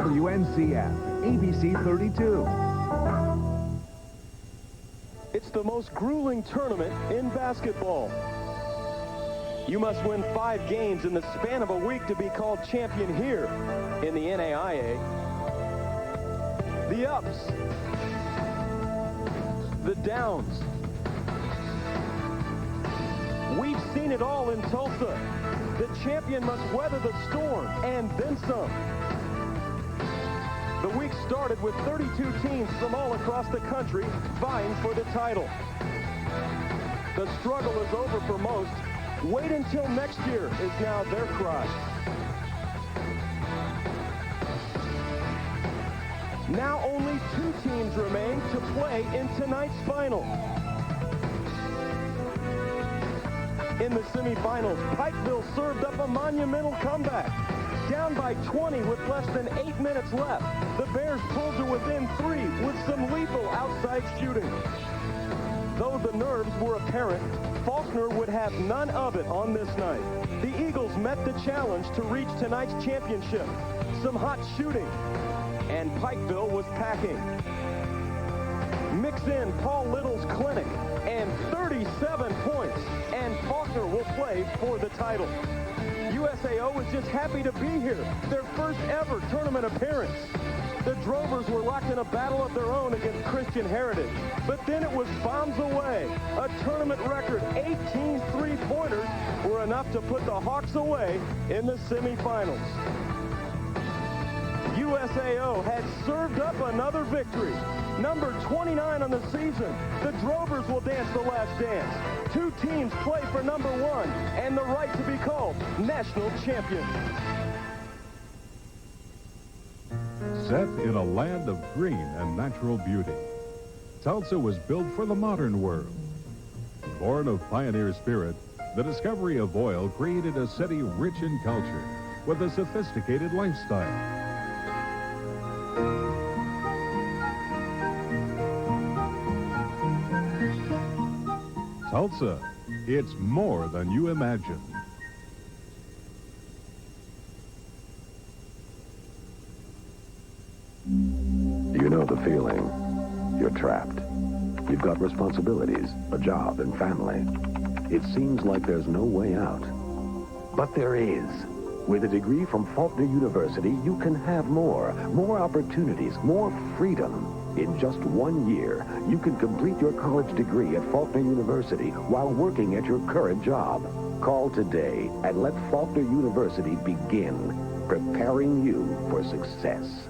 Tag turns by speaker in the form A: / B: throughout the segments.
A: WNCF, ABC 32.
B: It's the most grueling tournament in basketball. You must win 5 games in the span of a week to be called champion here in the NAIA. The ups, the downs. We've seen it all in Tulsa. The champion must weather the storm and then some. The week started with 32 teams from all across the country vying for the title. The struggle is over for most. Wait until next year is now their cry. Now only 2 teams remain to play in tonight's final. In the semifinals, Pikeville served up a monumental comeback. Down by 20 with less than 8 minutes left, the Bears pulled to within 3 with some lethal outside shooting. Though the nerves were apparent, Faulkner would have none of it on this night. The Eagles met the challenge to reach tonight's championship. Some hot shooting, and Pikeville was packing. Mix in Paul Little's clinic and 37 points, and Faulkner will play for the title. USAO was just happy to be here, their first ever tournament appearance. The Drovers were locked in a battle of their own against Christian Heritage, but then it was bombs away. A tournament record 18 three-pointers were enough to put the Hawks away in the semifinals. USAO had served up another victory. Number 29 on the season, the Drovers will dance the last dance. 2 teams play for number 1 and the right to be called national champion.
C: Set in a land of green and natural beauty, Tulsa was built for the modern world. Born of pioneer spirit, the discovery of oil created a city rich in culture with a sophisticated lifestyle. Tulsa, it's more than you imagine.
D: You know the feeling. You're trapped. You've got responsibilities, a job, and family. It seems like there's no way out. But there is. With a degree from Faulkner University, you can have more opportunities, more freedom. In just 1 year, you can complete your college degree at Faulkner University while working at your current job. Call today and let Faulkner University begin preparing you for success.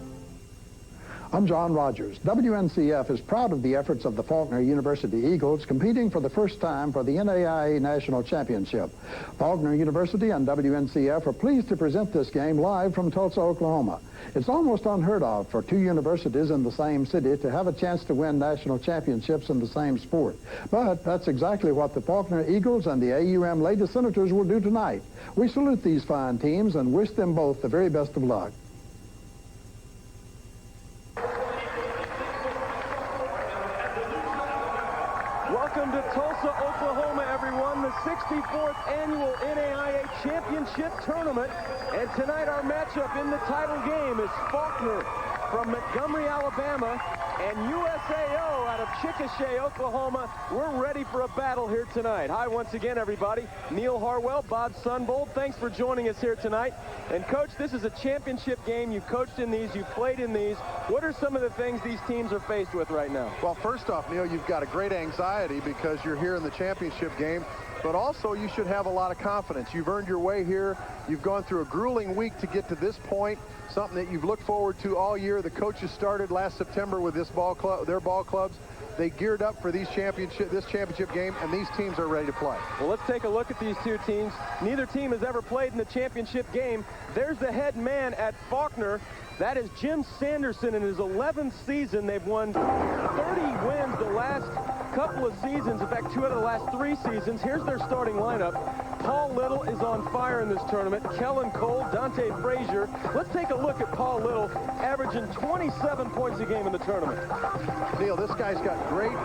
E: I'm John Rogers. WNCF is proud of the efforts of the Faulkner University Eagles competing for the first time for the NAIA National Championship. Faulkner University and WNCF are pleased to present this game live from Tulsa, Oklahoma. It's almost unheard of for 2 universities in the same city to have a chance to win national championships in the same sport. But that's exactly what the Faulkner Eagles and the AUM Lady Senators will do tonight. We salute these fine teams and wish them both the very best of luck.
B: Welcome to Tulsa, Oklahoma, everyone, the 64th annual NAIA Championship Tournament. And tonight our matchup in the title game is Faulkner from Montgomery, Alabama, and USAO out of Chickasha, Oklahoma. We're ready for a battle here tonight. Hi once again, everybody. Neil Harwell, Bob Sunbold, thanks for joining us here tonight. And Coach, this is a championship game. You've coached in these, you've played in these. What are some of the things these teams are faced with right now?
F: Well, first off, Neil, you've got a great anxiety because you're here in the championship game, but also you should have a lot of confidence. You've earned your way here. You've gone through a grueling week to get to this point, something that you've looked forward to all year. The coaches started last September with this ball club, their ball clubs. They geared up for this championship game, and these teams are ready to play.
B: Well, let's take a look at these 2 teams. Neither team has ever played in the championship game. There's the head man at Faulkner. That is Jim Sanderson. In his 11th season, they've won 30 wins the last couple of seasons. In fact, 2 out of the last 3 seasons. Here's their starting lineup. Paul Little is on fire in this tournament. Kellen Cole, Dante Frazier. Let's take a look at Paul Little, averaging 27 points a game in the tournament.
F: Neil, this guy's got great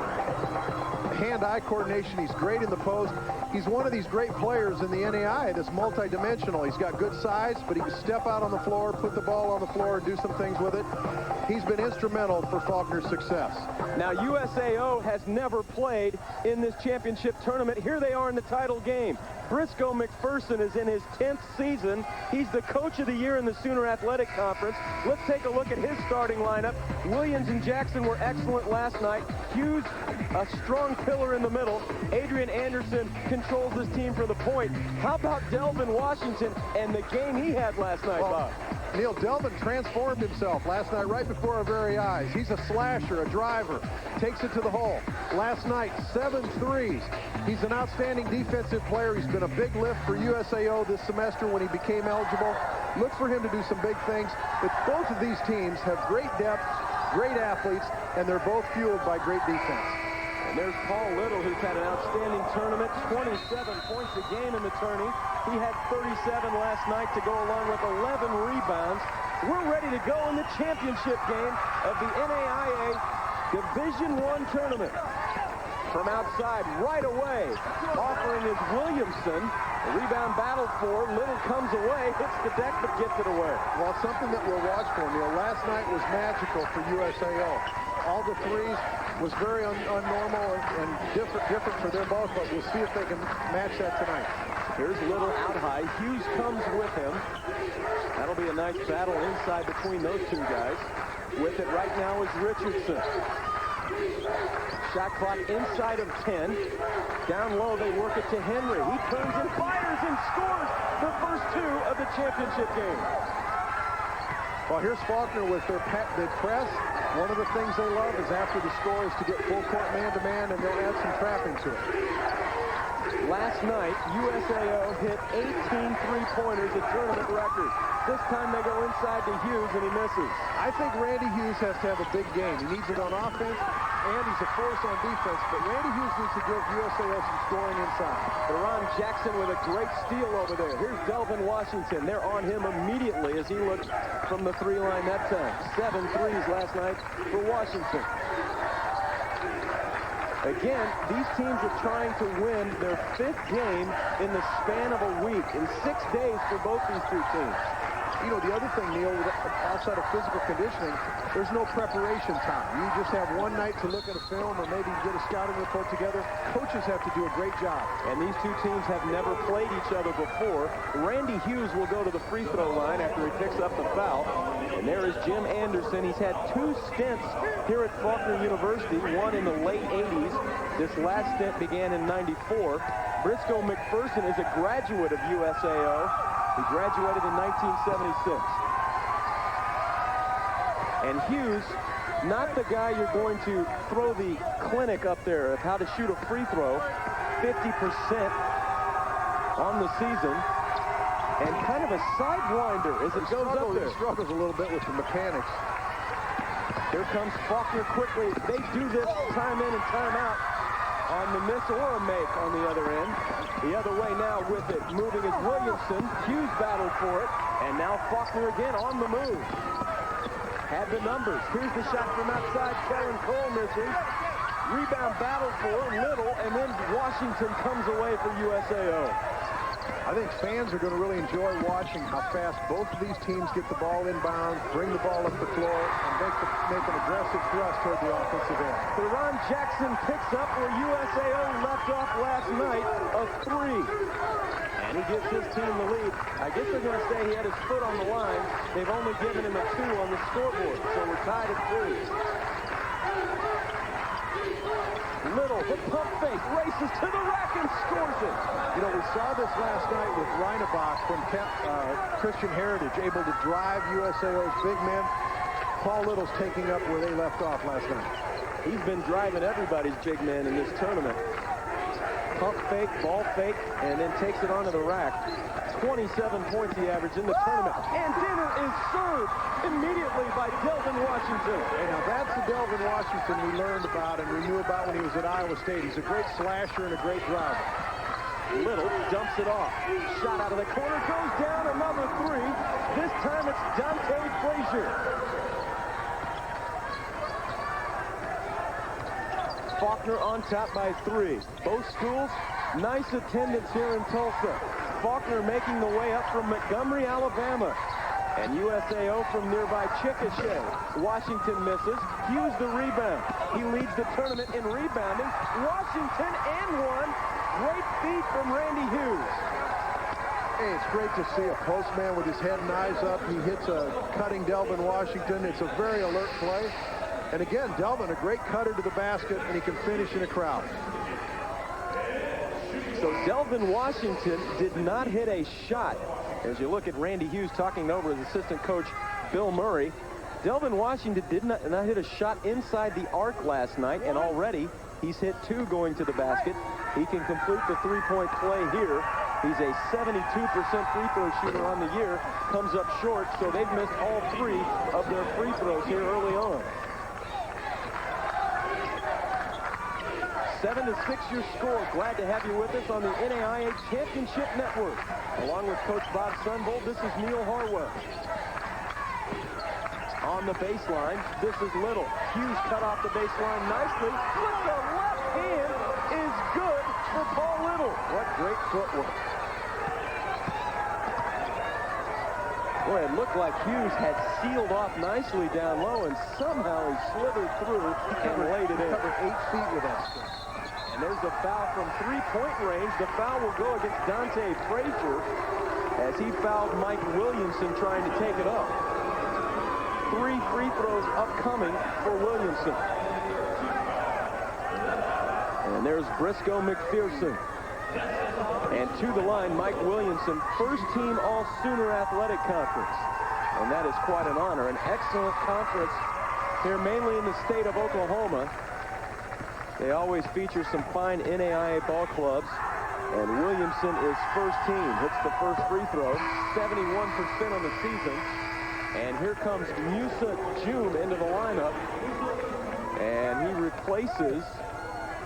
F: hand-eye coordination. He's great in the post. He's one of these great players in the NAI that's multi-dimensional. He's got good size, but he can step out on the floor, put the ball on the floor, and do some things with it. He's been instrumental for Faulkner's success.
B: Now, USAO has never played in this championship tournament. Here they are in the title game. Briscoe McPherson is in his 10th season. He's the coach of the year in the Sooner Athletic Conference. Let's take a look at his starting lineup. Williams and Jackson were excellent last night. Hughes, a strong pillar in the middle. Adrian Anderson controls his team for the point. How about Delvin Washington and the game he had last night, Bob?
F: Neil, Delvin transformed himself last night right before our very eyes. He's a slasher, a driver, takes it to the hole. Last night, 7 threes. He's an outstanding defensive player. He's been a big lift for USAO this semester when he became eligible. Look for him to do some big things. But both of these teams have great depth, great athletes, and they're both fueled by great defense.
B: And there's Paul Little, who's had an outstanding tournament, 27 points a game in the tourney. He had 37 last night to go along with 11 rebounds. We're ready to go in the championship game of the NAIA Division I tournament. From outside right away, offering is Williamson. The rebound battled for. Little comes away, hits the deck, but gets it away.
F: Well, something that we'll watch for, Neil. Last night was magical for USAO. All the threes was very unnormal and different for their ball club. We'll see if they can match that tonight.
B: Here's Little out high. Hughes comes with him. That'll be a nice battle inside between those two guys. With it right now is Richardson. Shot clock inside of 10. Down low, they work it to Henry. He turns and fires and scores the first two of the championship game.
F: Well, here's Faulkner with their press. One of the things they love is after the score is to get full court man-to-man, and they'll add some trapping to it.
B: Last night, USAO hit 18 three-pointers, a tournament record. This time they go inside to Hughes, and he misses.
F: I think Randy Hughes has to have a big game. He needs it on offense, and he's a force on defense, but Randy Hughes needs to give USAO some scoring inside. Ron
B: Jackson with a great steal over there. Here's Delvin Washington. They're on him immediately as he looked from the three-line that time. 7 threes last night for Washington. Again, these teams are trying to win their 5th game in the span of a week, in 6 days for both these two teams.
F: You know, the other thing, Neil, outside of physical conditioning, there's no preparation time. You just have one night to look at a film or maybe get a scouting report together. Coaches have to do a great job.
B: And these two teams have never played each other before. Randy Hughes will go to the free throw line after he picks up the foul. And there is Jim Anderson. He's had 2 stints here at Faulkner University, one in the late 80s. This last stint began in 94. Briscoe McPherson is a graduate of USAO. He graduated in 1976. And Hughes, not the guy you're going to throw the clinic up there of how to shoot a free throw, 50% on the season, and kind of a sidewinder as it goes up there.
F: He struggles a little bit with the mechanics.
B: Here comes Faulkner quickly. They do this time in and time out. On the miss or a make on the other end. The other way now with it. Moving is Williamson. Hughes battled for it. And now Faulkner again on the move. Had the numbers. Here's the shot from outside. Kellen Cole misses. Rebound battle for Little. And then Washington comes away for USAO.
F: I think fans are going to really enjoy watching how fast both of these teams get the ball inbound, bring the ball up the floor, and make an aggressive thrust toward the offensive end.
B: Ron Jackson picks up where USAO left off last night, a 3. And he gives his team the lead. I guess they're going to say he had his foot on the line. They've only given him a 2 on the scoreboard, so we're tied at 3. Little, the pump fake, races to the rack and scores it.
F: You know, we saw this last night with Reinebach from Christian Heritage, able to drive USAO's big men. Paul Little's taking up where they left off last night.
B: He's been driving everybody's big man in this tournament. Pump fake, ball fake, and then takes it onto the rack. 27 points he averaged in the tournament. And dinner is served immediately by Delvin Washington.
F: Hey, now that's the Delvin Washington we learned about and we knew about when he was at Iowa State. He's a great slasher and a great driver.
B: Little dumps it off. Shot out of the corner, goes down, another three. This time it's Dante Frazier. Faulkner on top by 3. Both schools, nice attendance here in Tulsa. Faulkner making the way up from Montgomery, Alabama. And USAO from nearby Chickasha. Washington misses. Hughes the rebound. He leads the tournament in rebounding. Washington and one. Great feed from Randy Hughes.
F: Hey, it's great to see a postman with his head and eyes up. He hits a cutting Delvin Washington. It's a very alert play. And again, Delvin, a great cutter to the basket, and he can finish in a crowd.
B: So Delvin Washington did not hit a shot. As you look at Randy Hughes talking over his assistant coach, Bill Murray, Delvin Washington did not hit a shot inside the arc last night, and already he's hit 2 going to the basket. He can complete the three-point play here. He's a 72% free throw shooter on the year, comes up short, so they've missed all 3 of their free throws here early on. 7-6 your score. Glad to have you with us on the NAIA Championship Network. Along with Coach Bob Sunvold, this is Neil Harwell. On the baseline, this is Little. Hughes cut off the baseline nicely. With the left hand is good for Paul Little. What great footwork. Boy, it looked like Hughes had sealed off nicely down low, and somehow he slithered through and laid it in.
F: Covered 8 feet with that stick.
B: And there's the foul from 3-point range. The foul will go against Dante Frazier as he fouled Mike Williamson trying to take it up. 3 free throws upcoming for Williamson. And there's Briscoe McPherson. And to the line, Mike Williamson, first team All-Sooner Athletic Conference. And that is quite an honor. An excellent conference here, mainly in the state of Oklahoma. They always feature some fine NAIA ball clubs. And Williamson is first team. Hits the first free throw. 71% on the season. And here comes Musa Joom into the lineup. And he replaces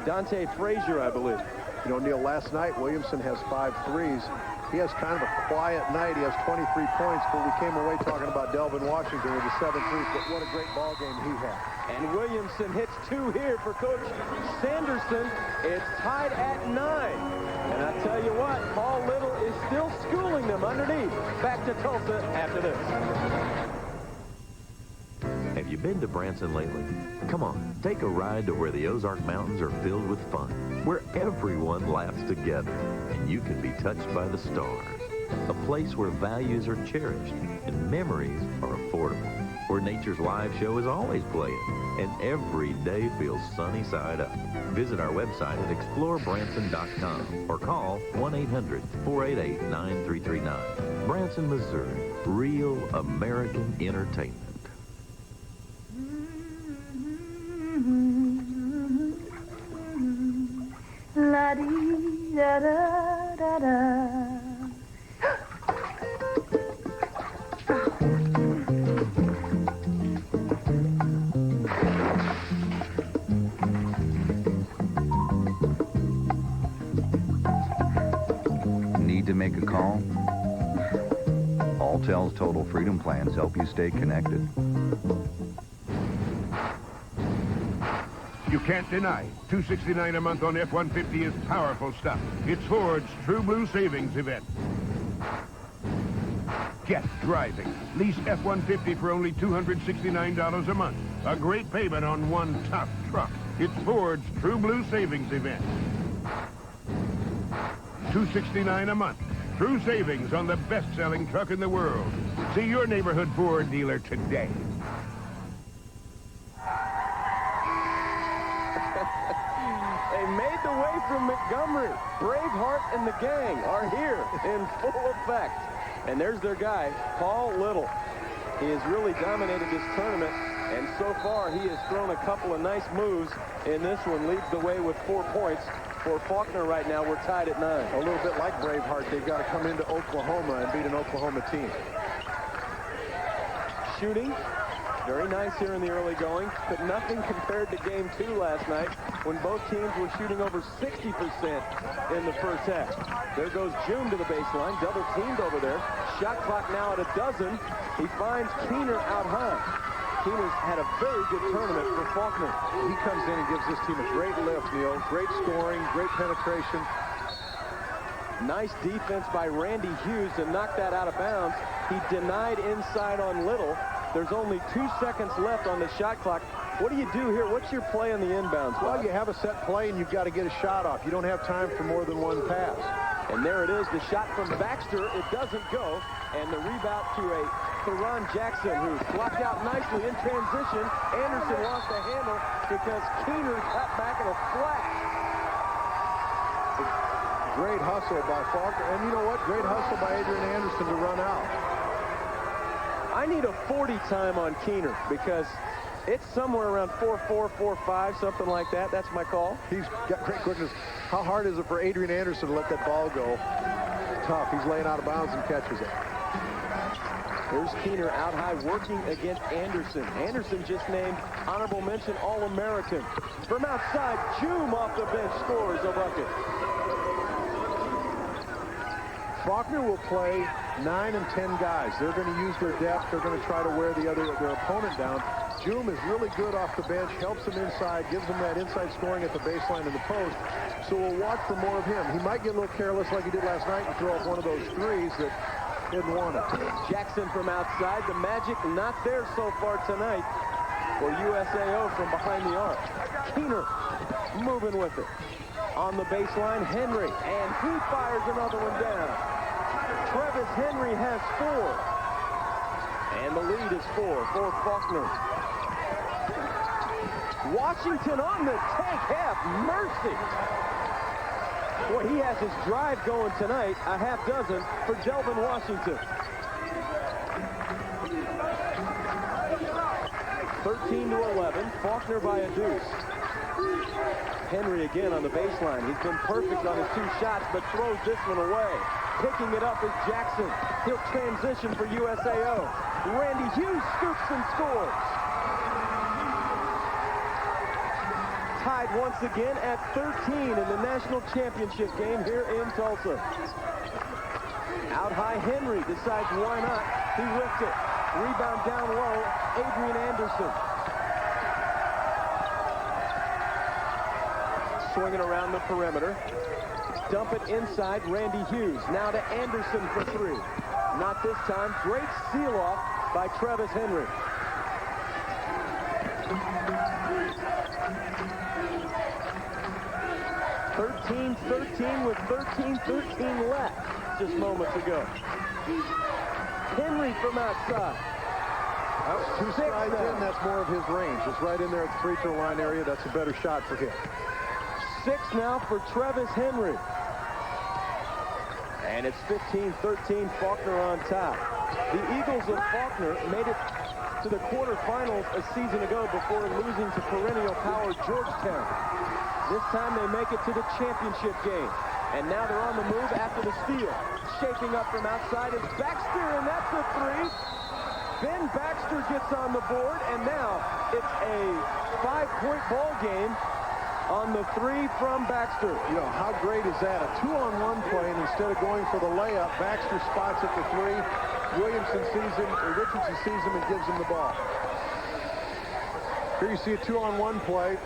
B: Dante Frazier, I believe.
F: You know, Neil, last night, Williamson has 5 threes. He has kind of a quiet night. He has 23 points, but we came away talking about Delvin Washington with the 7 threes, but what a great ball game he had.
B: And Williamson hits 2 here for Coach Sanderson. It's tied at 9. And I tell you what, Paul Little is still schooling them underneath. Back to Tulsa after this.
G: Have you been to Branson lately? Come on, take a ride to where the Ozark Mountains are filled with fun, where everyone laughs together, and you can be touched by the stars. A place where values are cherished and memories are affordable, where nature's live show is always playing, and every day feels sunny side up. Visit our website at explorebranson.com or call 1-800-488-9339. Branson, Missouri, real American entertainment.
H: La-dee-da-da-da-da.
I: Need to make a call? Alltel's Total Freedom Plans help you stay connected.
A: You can't deny $269 a month on F-150 is powerful stuff. It's Ford's True Blue Savings event. Get driving. Lease F-150 for only $269 a month. A great payment on one tough truck. It's Ford's True Blue Savings event. $269 a month. True savings on the best-selling truck in the world. See your neighborhood Ford dealer today.
B: They made the way from Montgomery. Braveheart and the gang are here in full effect. And there's their guy, Paul Little. He has really dominated this tournament, and so far he has thrown a couple of nice moves in this one. Leads the way with 4 points. For Faulkner right now, we're tied at 9.
F: A little bit like Braveheart. They've got to come into Oklahoma and beat an Oklahoma team.
B: Shooting. Very nice here in the early going, but nothing compared to Game 2 last night when both teams were shooting over 60% in the first half. There goes June to the baseline, double teamed over there. Shot clock now at 12. He finds Keener out high. Keener's had a very good tournament for Faulkner.
F: He comes in and gives this team a great lift, Neil. Great scoring, great penetration.
B: Nice defense by Randy Hughes to knock that out of bounds. He denied inside on Little. There's only 2 seconds left on the shot clock. What do you do here? What's your play on the inbounds?
F: Well, you have a set play, and you've got to get a shot off. You don't have time for more than one pass.
B: And there it is, the shot from Baxter. It doesn't go. And the rebound to a Theron Jackson, who blocked out nicely in transition. Anderson lost the handle because Keener cut back in a flash.
F: Great hustle by Faulkner. And you know what? Great hustle by Adrian Anderson to run out.
B: I need a 40 time on Keener because it's somewhere around 4-4, 4-5, something like that. That's my call.
F: He's got great quickness. How hard is it for Adrian Anderson to let that ball go? Tough. He's laying out of bounds and catches it.
B: Here's Keener out high working against Anderson. Anderson just named honorable mention All-American. From outside, June off the bench scores a bucket.
F: Faulkner will play 9 and 10 guys. They're going to use their depth. They're going to try to wear their opponent down. June is really good off the bench, helps them inside, gives them that inside scoring at the baseline and the post. So we'll watch for more of him. He might get a little careless like he did last night and throw up one of those threes that didn't want it.
B: Jackson from outside. The Magic not there so far tonight for USAO from behind the arc. Keener moving with it. On the baseline, Henry, and he fires another one down. Travis Henry has 4. And the lead is 4 for Faulkner. Washington on the take, half mercy. Boy, he has his drive going tonight, a half dozen for Delvin Washington. 13-11, Faulkner by a deuce. Henry again on the baseline. He's been perfect on his 2 shots, but throws this one away. Picking it up is Jackson. He'll transition for USAO. Randy Hughes scoops and scores. Tied once again at 13 in the national championship game here in Tulsa. Out high, Henry decides why not. He whips it. Rebound down low, Adrian Anderson. Swinging around the perimeter. Dump it inside, Randy Hughes. Now to Anderson for 3. Not this time. Great seal-off by Travis Henry. (13-13) with 13-13 left just moments ago. Henry from outside.
F: That was 2 strides in. That's more of his range. It's right in there at the free throw line area. That's a better shot for him.
B: 6 now for Travis Henry. And it's 15-13, Faulkner on top. The Eagles of Faulkner made it to the quarterfinals a season ago before losing to perennial power Georgetown. This time they make it to the championship game. And now they're on the move after the steal. Shaking up from outside is Baxter, and that's a 3. Ben Baxter gets on the board, and now it's a 5-point ball game on the 3 from Baxter.
F: You know, how great is that? A 2-on-1 play, and instead of going for the layup, Baxter spots at the 3. Richardson sees him and gives him the ball. Here you see a 2-on-1 play.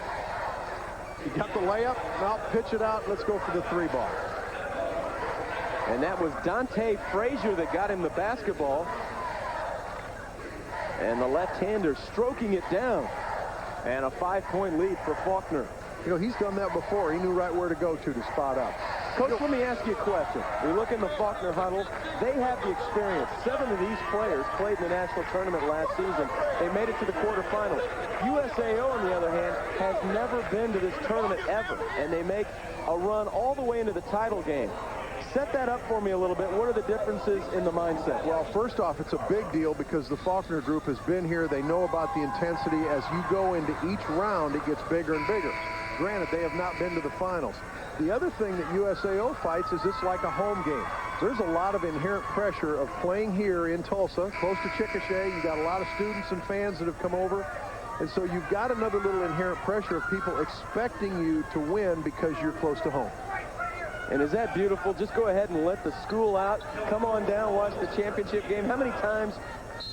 F: You got the layup, now pitch it out, let's go for the 3 ball.
B: And that was Dante Frazier that got him the basketball. And the left-hander stroking it down. And a 5-point lead for Faulkner.
F: You know, he's done that before. He knew right where to go to spot up.
B: Coach, let me ask you a question. We look in the Faulkner huddle. They have the experience. 7 of these players played in the national tournament last season. They made it to the quarterfinals. USAO, on the other hand, has never been to this tournament ever. And they make a run all the way into the title game. Set that up for me a little bit. What are the differences in the mindset?
F: Well, first off, it's a big deal because the Faulkner group has been here. They know about the intensity. As you go into each round, it gets bigger and bigger. Granted, they have not been to the finals. The other thing that USAO fights is it's like a home game. There's a lot of inherent pressure of playing here in Tulsa, close to Chickasha. You've got a lot of students and fans that have come over. And so you've got another little inherent pressure of people expecting you to win because you're close to home.
B: And is that beautiful? Just go ahead and let the school out. Come on down, watch the championship game. How many times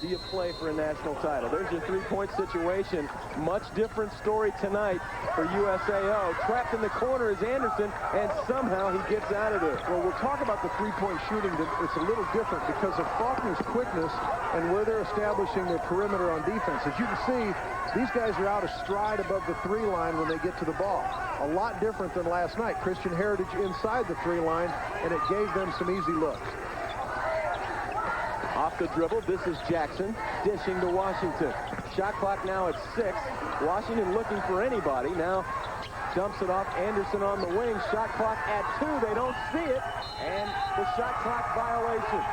B: do you play for a national title? There's your three-point situation. Much different story tonight for USAO. Trapped in the corner is Anderson, and somehow he gets out of there.
F: Well, we'll talk about the three-point shooting. It's a little different because of Faulkner's quickness and where they're establishing their perimeter on defense. As you can see, these guys are out of stride above the three-line when they get to the ball. A lot different than last night. Christian Heritage inside the three-line, and it gave them some easy looks.
B: Off the dribble, this is Jackson dishing to Washington. Shot clock now at 6. Washington looking for anybody. Now dumps it off. Anderson on the wing. Shot clock at 2. They don't see it. And the shot clock violation.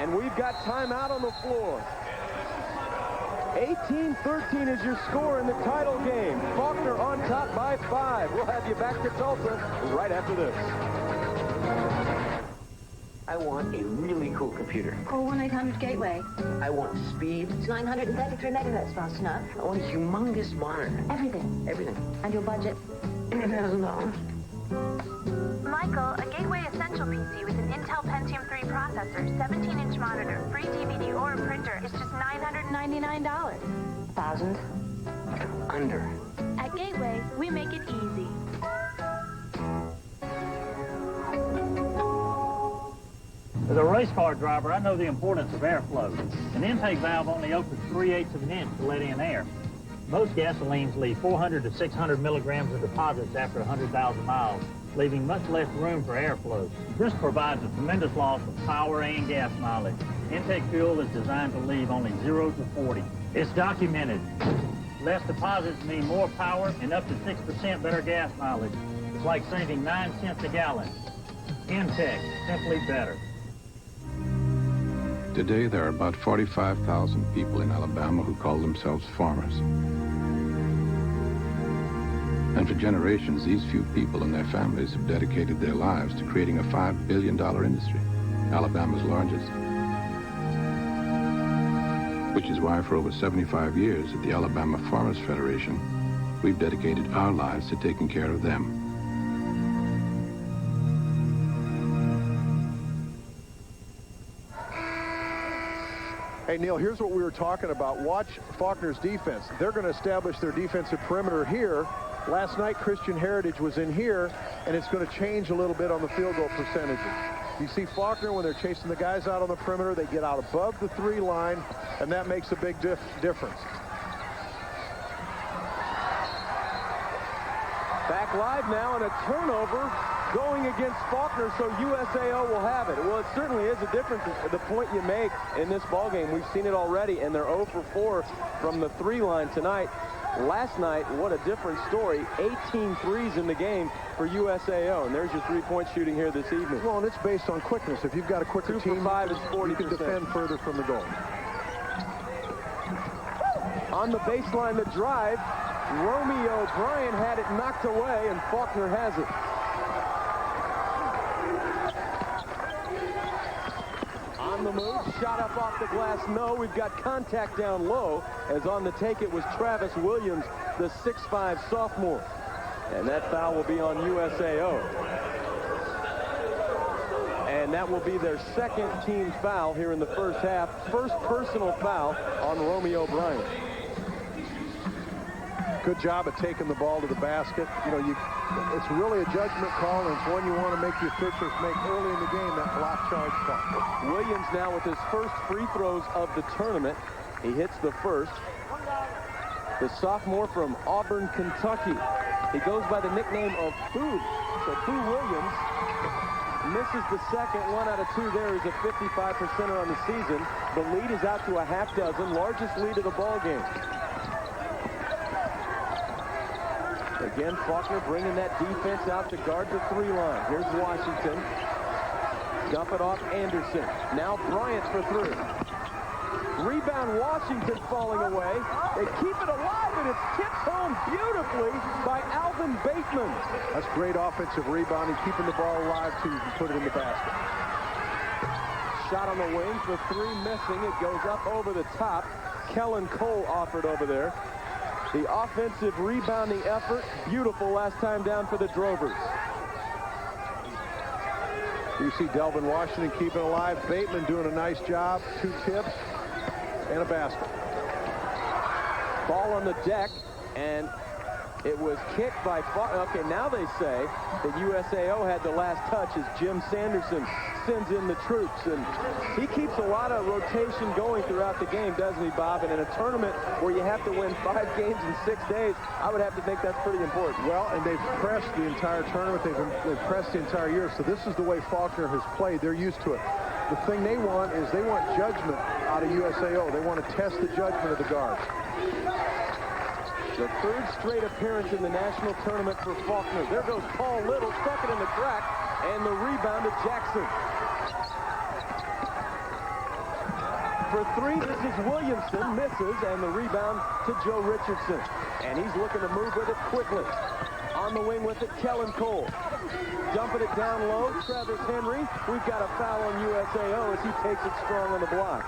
B: And we've got timeout on the floor. 18-13 is your score in the title game. Faulkner on top by 5. We'll have you back to Tulsa right after this.
H: I want a really cool computer.
J: Call 1-800-GATEWAY.
H: I want speed.
J: It's 933 megahertz, fast enough.
H: I want a humongous monitor.
J: Everything.
H: Everything.
J: And your budget?
H: $1,000.
K: Michael, a Gateway Essential PC with an Intel Pentium 3 processor, 17-inch monitor, free DVD or a printer is just $999.
J: 1,000.
H: Under.
K: At Gateway, we make it easy.
L: As a race car driver, I know the importance of airflow. An intake valve only opens 3/8 of an inch to let in air. Most gasolines leave 400 to 600 milligrams of deposits after 100,000 miles, leaving much less room for airflow. This provides a tremendous loss of power and gas mileage. Intake fuel is designed to leave only 0 to 40. It's documented. Less deposits mean more power and up to 6% better gas mileage. It's like saving 9 cents a gallon. Intake, simply better.
M: Today, there are about 45,000 people in Alabama who call themselves farmers. And for generations, these few people and their families have dedicated their lives to creating a $5 billion industry, Alabama's largest. Which is why for over 75 years at the Alabama Farmers Federation, we've dedicated our lives to taking care of them.
F: Hey, Neil, here's what we were talking about. Watch Faulkner's defense. They're going to establish their defensive perimeter here. Last night, Christian Heritage was in here, and it's going to change a little bit on the field goal percentages. You see Faulkner, when they're chasing the guys out on the perimeter, they get out above the 3 line, and that makes a big difference.
B: Back live now, and a turnover going against Faulkner, so USAO will have it. Well, it certainly is a difference at the point you make in this ballgame. We've seen it already, and they're 0 for 4 from the 3 line tonight. Last night, what a different story. 18 threes in the game for USAO, and there's your three-point shooting here this evening.
F: Well, and it's based on quickness. If you've got a quicker
B: 2
F: team,
B: for 5 is 40%.
F: You can defend further from the goal.
B: On the baseline, the drive. Romeo Bryant had it knocked away, and Faulkner has it. On the move, shot up off the glass, no. We've got contact down low, as on the take it was Travis Williams, the 6'5 sophomore. And that foul will be on USAO. And that will be their second team foul here in the first half. First personal foul on Romeo Bryant.
F: Good job of taking the ball to the basket. You know, it's really a judgment call, and it's one you want to make the officials make early in the game, that block charge call.
B: Williams now with his first free throws of the tournament. He hits the first. The sophomore from Auburn, Kentucky. He goes by the nickname of Boo. So Boo Williams misses the second. 1 out of 2 there. He's a 55%er on the season. The lead is out to a half dozen. Largest lead of the ball game. Again, Faulkner bringing that defense out to guard the 3 line. Here's Washington. Dump it off Anderson. Now Bryant for 3. Rebound. rebound, Washington falling away. They keep it alive, and it's tipped home beautifully by Alvin Bateman.
F: That's great offensive rebounding, keeping the ball alive till you can put it in the basket.
B: Shot on the wing for three, missing. It goes up over the top. Kellen Cole offered over there. The offensive rebounding effort, beautiful last time down for the Drovers.
F: You see Delvin Washington keeping alive. Bateman doing a nice job. 2 tips and a basket.
B: Ball on the deck, and it was kicked by Faulkner. Okay, now they say that USAO had the last touch as Jim Sanderson sends in the troops. And he keeps a lot of rotation going throughout the game, doesn't he, Bob? And in a tournament where you have to win 5 games in 6 days, I would have to think that's pretty important.
F: Well, and they've pressed the entire tournament. They've pressed the entire year. So this is the way Faulkner has played. They're used to it. The thing they want is they want judgment out of USAO. They want to test the judgment of the guards.
B: The 3rd straight appearance in the national tournament for Faulkner. There goes Paul Little, stuck it in the crack, and the rebound to Jackson. For 3, this is Williamson, misses, and the rebound to Joe Richardson. And he's looking to move with it quickly. On the wing with it, Kellen Cole. Dumping it down low, Travis Henry. We've got a foul on USAO as he takes it strong on the block.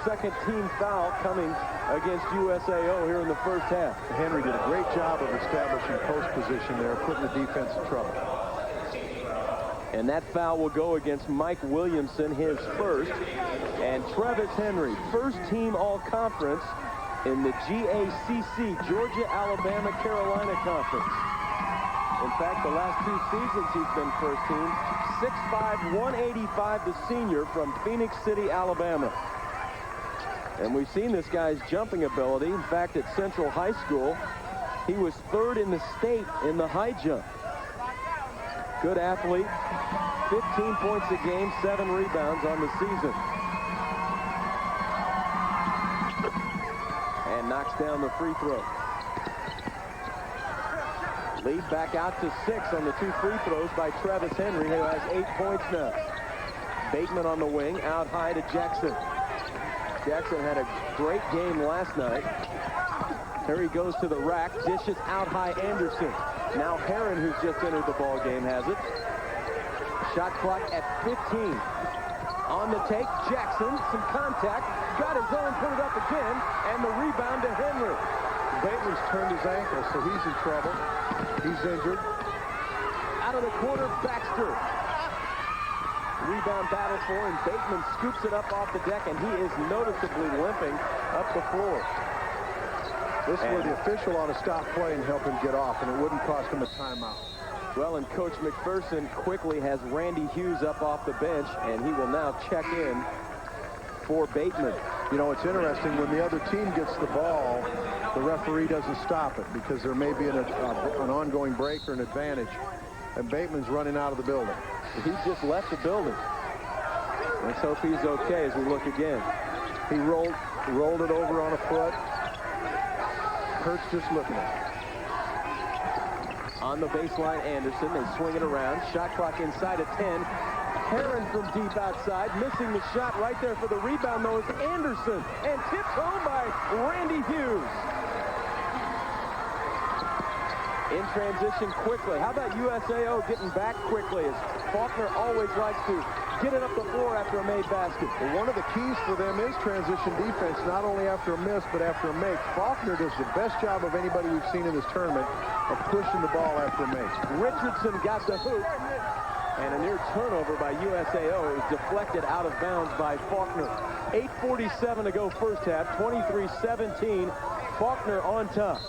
B: Second team foul coming against USAO here in the first half.
F: Henry did a great job of establishing post position there, putting the defense in trouble.
B: And that foul will go against Mike Williamson, his first. And Travis Henry, first team all-conference in the GACC, Georgia, Alabama, Carolina Conference. In fact, the last 2 seasons he's been first team. 6'5", 185, the senior from Phoenix City, Alabama. And we've seen this guy's jumping ability. In fact, at Central High School, he was 3rd in the state in the high jump. Good athlete, 15 points a game, 7 rebounds on the season. And knocks down the free throw. Lead back out to 6 on the 2 free throws by Travis Henry, who has 8 points now. Bateman on the wing, out high to Jackson. Jackson had a great game last night. Here he goes to the rack, dishes out high Anderson. Now Herron, who's just entered the ball game, has it. Shot clock at 15. On the take, Jackson, some contact, got his own, put it up again, and the rebound to Henry.
F: Bateman's turned his ankle, so he's in trouble. He's injured.
B: Out of the corner, Baxter. Rebound battle for him. Bateman scoops it up off the deck, and he is noticeably limping up the floor.
F: This is where the official ought to stop play and help him get off, and it wouldn't cost him a timeout.
B: Well, and Coach McPherson quickly has Randy Hughes up off the bench, and he will now check in for Bateman.
F: You know, it's interesting, when the other team gets the ball, the referee doesn't stop it because there may be an ongoing break or an advantage, and Bateman's running out of the building.
B: He just left the building. Let's hope he's okay as we look again.
F: He rolled it over on a foot. Kurt's just looking at it.
B: On the baseline, Anderson. They swing it around. Shot clock inside at 10. Herron from deep outside, missing the shot right there for the rebound, though, is Anderson. And tipped home by Randy Hughes. In transition quickly. How about USAO getting back quickly, as Faulkner always likes to get it up the floor after a made basket.
F: Well, one of the keys for them is transition defense, not only after a miss, but after a make. Faulkner does the best job of anybody we've seen in this tournament of pushing the ball after a make. Richardson
B: got the hoop, and a near turnover by USAO is deflected out of bounds by Faulkner. 8:47 to go first half, 23-17, Faulkner on top.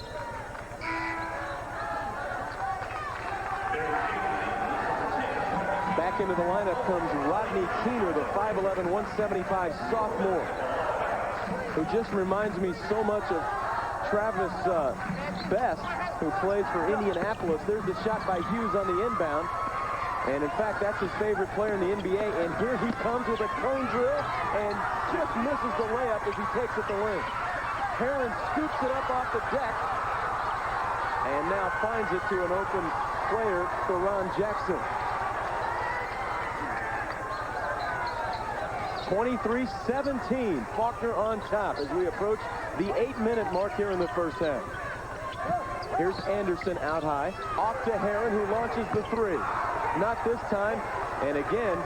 B: Back into the lineup comes Rodney Keener, the 5'11", 175 sophomore, who just reminds me so much of Travis Best, who plays for Indianapolis. There's the shot by Hughes on the inbound. And in fact, that's his favorite player in the NBA. And here he comes with a cone drill and just misses the layup as he takes it to lane. Herron scoops it up off the deck and now finds it to an open player for Ron Jackson. 23-17. Faulkner on top as we approach the 8-minute mark here in the first half. Here's Anderson out high. Off to Heron, who launches the three. Not this time. And again,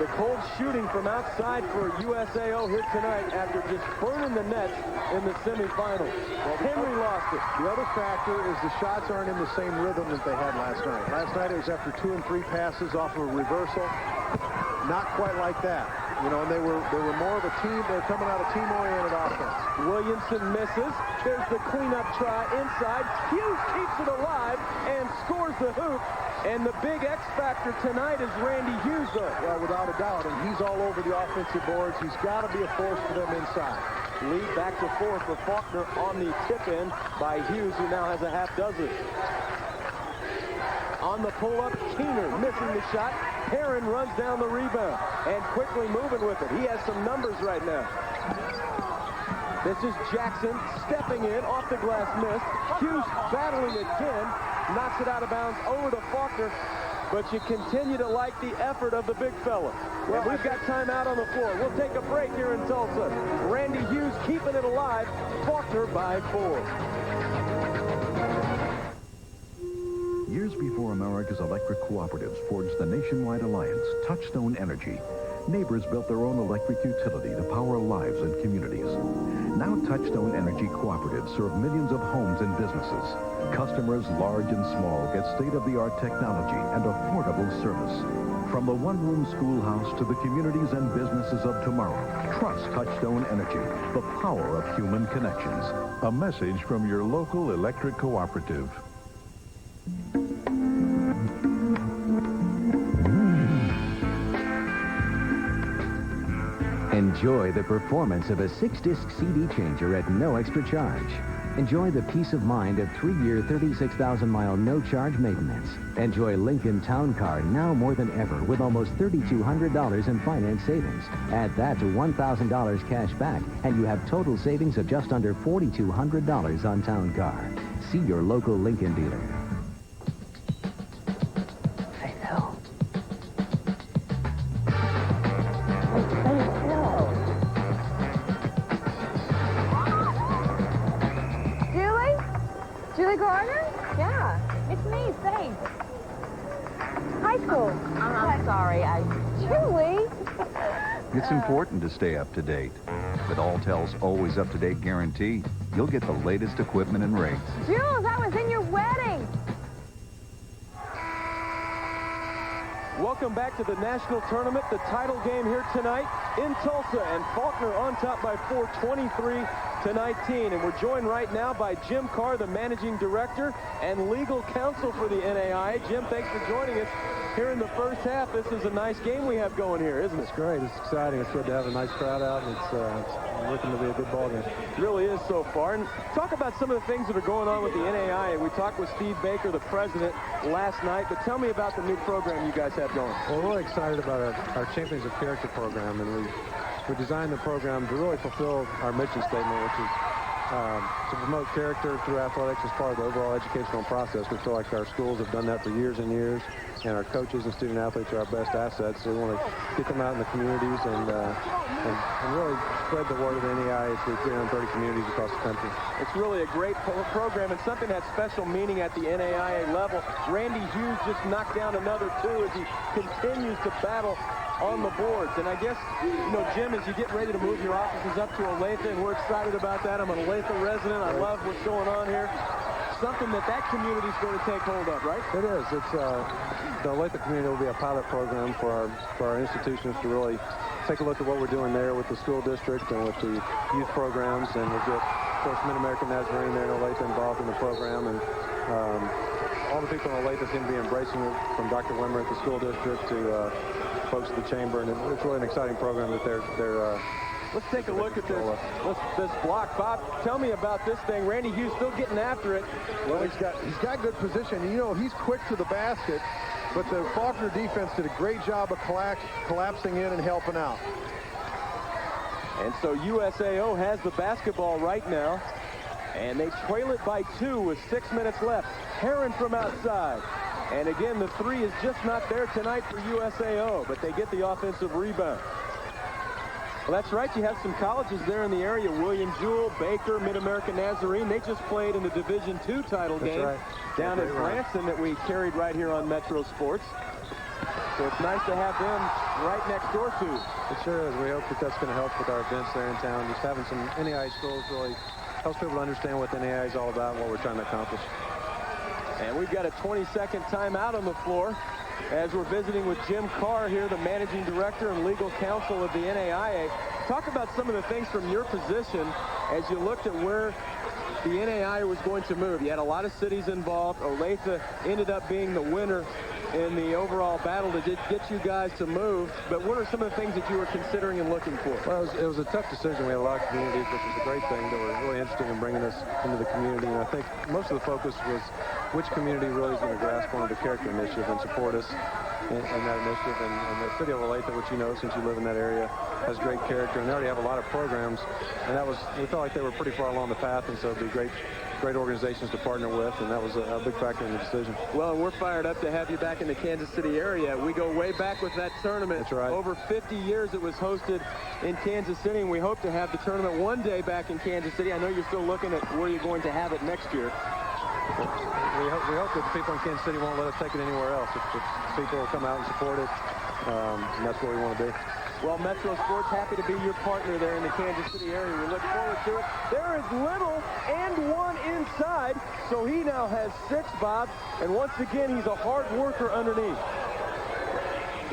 B: the cold shooting from outside for USAO here tonight after just burning the nets in the semifinals. Well, Henry lost it.
F: The other factor is the shots aren't in the same rhythm that they had last night. Last night it was after 2 and 3 passes off of a reversal. Not quite like that. You know, and they were more of a team. They're coming out of team-oriented offense.
B: Williamson misses. There's the cleanup try inside. Hughes keeps it alive and scores the hoop. And the big X factor tonight is Randy Hughes, though.
F: Well, without a doubt, and he's all over the offensive boards. He's got to be a force for them inside.
B: Lead back to 4 for Faulkner on the tip-in by Hughes, who now has a half dozen. On the pull-up, Keener missing the shot. Heron runs down the rebound and quickly moving with it. He has some numbers right now. This is Jackson stepping in, off the glass miss. Hughes battling again, knocks it out of bounds over to Faulkner, but you continue to like the effort of the big fella. Well, we've got time out on the floor. We'll take a break here in Tulsa. Randy Hughes keeping it alive. Faulkner by 4.
N: Years before America's electric cooperatives forged the nationwide alliance, Touchstone Energy, neighbors built their own electric utility to power lives and communities. Now Touchstone Energy cooperatives serve millions of homes and businesses. Customers large and small get state-of-the-art technology and affordable service. From the one-room schoolhouse to the communities and businesses of tomorrow, trust Touchstone Energy, the power of human connections.
C: A message from your local electric cooperative.
O: Enjoy the performance of a 6-disc CD changer at no extra charge. Enjoy the peace of mind of 3-year, 36,000-mile no-charge maintenance. Enjoy Lincoln Town Car now more than ever with almost $3,200 in finance savings. Add that to $1,000 cash back, and you have total savings of just under $4,200 on Town Car. See your local Lincoln dealer.
I: It's important to stay up to date. With Alltel's always up-to-date guarantee, you'll get the latest equipment and rates.
K: Jules, I was in your wedding.
B: Welcome back to the national tournament, the title game here tonight in Tulsa, and Faulkner on top by 4, 23-19. And we're joined right now by Jim Carr, the managing director and legal counsel for the NAIA. Jim, thanks for joining us here in the first half. This is a nice game we have going here, isn't it?
P: It's great. It's exciting. It's good to have a nice crowd out, and it's looking to be a good ball game.
B: It really is so far. And talk about some of the things that are going on with the NAIA. We talked with Steve Baker, the president, last night, but tell me about the new program you guys have going.
P: Well, we're really excited about our Champions of Character program, and we designed the program to really fulfill our mission statement, which is to promote character through athletics as part of the overall educational process. We feel like our schools have done that for years and years, and our coaches and student athletes are our best assets. So we want to get them out in the communities and really spread the word of the NAIA through 330 communities across the country.
B: It's really a great program and something that's special meaning at the NAIA level. Randy Hughes just knocked down another 2 as he continues to battle on the boards. And I guess, you know, Jim, as you get ready to move your offices up to Olathe, and we're excited about that. I'm an Olathe resident. I love what's going on here. Something that community is going to take hold of, right?
P: It is. It's the Olathe community will be a pilot program for our institutions to really take a look at what we're doing there with the school district and with the youth programs, and we'll get, of course, Mid-American Nazarene there in Olathe involved in the program, and all the people in Olathe seem to be embracing it, from Dr. Wimmer at the school district to folks at the chamber, and it's really an exciting program that they're
B: let's take a look at this block. Bob, tell me about this thing. Randy Hughes still getting after it.
F: Well, he's got good position. You know, he's quick to the basket, but the Faulkner defense did a great job of collapsing in and helping out.
B: And so USAO has the basketball right now, and they trail it by 2 with 6 minutes left. Heron from outside. And again, the 3 is just not there tonight for USAO, but they get the offensive rebound. Well, that's right. You have some colleges there in the area. William Jewell, Baker, Mid-American Nazarene. They just played in the Division II title game down at Branson that we carried right here on Metro Sports. So it's nice to have them right next door to.
P: It sure is. We hope that that's going to help with our events there in town. Just having some NAIA schools really helps people understand what the NAIA is all about and what we're trying to accomplish.
B: And we've got a 20-second timeout on the floor as we're visiting with Jim Carr here, the managing director and legal counsel of the NAIA. Talk about some of the things from your position as you looked at where the NAIA was going to move. You had a lot of cities involved. Olathe ended up being the winner in the overall battle to get you guys to move. But what are some of the things that you were considering and looking for?
P: Well, it was a tough decision. We had a lot of communities, which is a great thing, that were really interested in bringing us into the community. And I think most of the focus was which community really is going to grasp onto the character initiative and support us in that initiative. And the city of Olathe, which you know since you live in that area, has great character. And they already have a lot of programs. And we felt like they were pretty far along the path. And so it'd be great organizations to partner with, and that was a big factor in the decision.
B: Well, we're fired up to have you back in the Kansas City area. We go way back with that tournament.
P: That's right.
B: Over 50 years it was hosted in Kansas City, and we hope to have the tournament one day back in Kansas City. I know you're still looking at where you're going to have it next year.
P: We hope that the people in Kansas City won't let us take it anywhere else. If people will come out and support it, and that's where we want to be.
B: Well, Metro Sports, happy to be your partner there in the Kansas City area. We look forward to it. There is Little and one inside, so he now has 6, Bob. And once again, he's a hard worker underneath.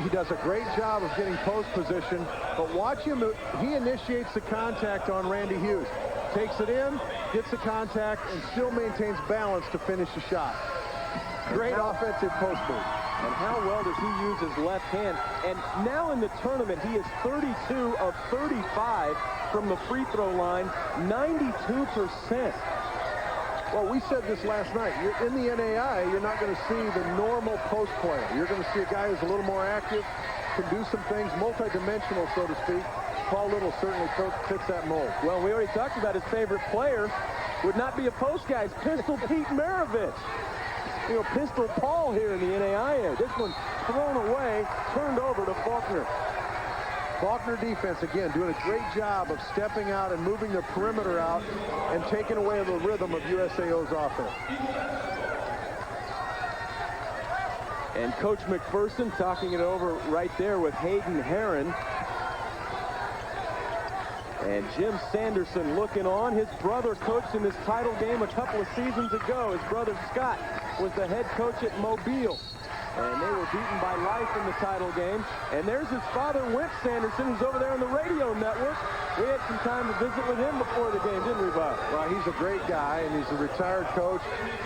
F: He does a great job of getting post position, but watch him. He initiates the contact on Randy Hughes. Takes it in, gets the contact, and still maintains balance to finish the shot. Great offensive post move.
B: And how well does he use his left hand? And now in the tournament, he is 32 of 35 from the free throw line, 92%.
F: Well, we said this last night. You're in the NAIA, you're not going to see the normal post player. You're going to see a guy who's a little more active, can do some things, multi-dimensional, so to speak. Paul Little certainly fits that mold.
B: Well, we already talked about his favorite player. Would not be a post guy. It's Pistol Pete Maravich. You know, Pistol Paul here in the NAIA. This one thrown away, turned over to Faulkner.
F: Faulkner defense, again, doing a great job of stepping out and moving the perimeter out and taking away the rhythm of USAO's offense.
B: And Coach McPherson talking it over right there with Hayden Herron. And Jim Sanderson looking on. His brother coached in this title game a couple of seasons ago. His brother Scott was the head coach at Mobile. And they were beaten by life in the title game. And there's his father, Wimp Sanderson, who's over there on the radio network. We had some time to visit with him before the game, didn't we, Bob?
F: Well, he's a great guy, and he's a retired coach.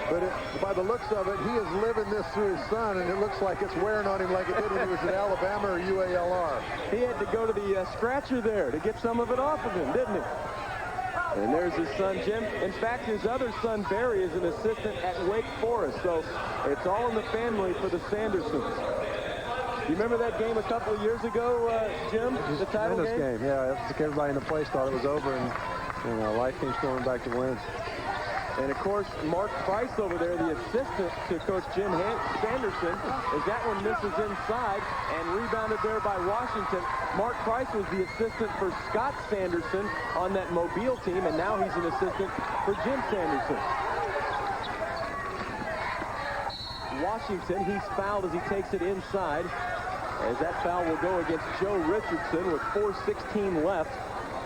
F: But by the looks of it, he is living this through his son, and it looks like it's wearing on him like it did when he was at Alabama or UALR.
B: He had to go to the scratcher there to get some of it off of him, didn't he? And there's his son, Jim. In fact, his other son, Barry, is an assistant at Wake Forest. So it's all in the family for the Sandersons. You remember that game a couple of years ago, Jim? The title game?
P: Yeah, I think everybody in the place thought it was over, and life came storming back to win.
B: And, of course, Mark Price over there, the assistant to Coach Jim Sanderson, as that one misses inside and rebounded there by Washington. Mark Price was the assistant for Scott Sanderson on that Mobile team, and now he's an assistant for Jim Sanderson. Washington, he's fouled as he takes it inside, as that foul will go against Joe Richardson with 4:16 left.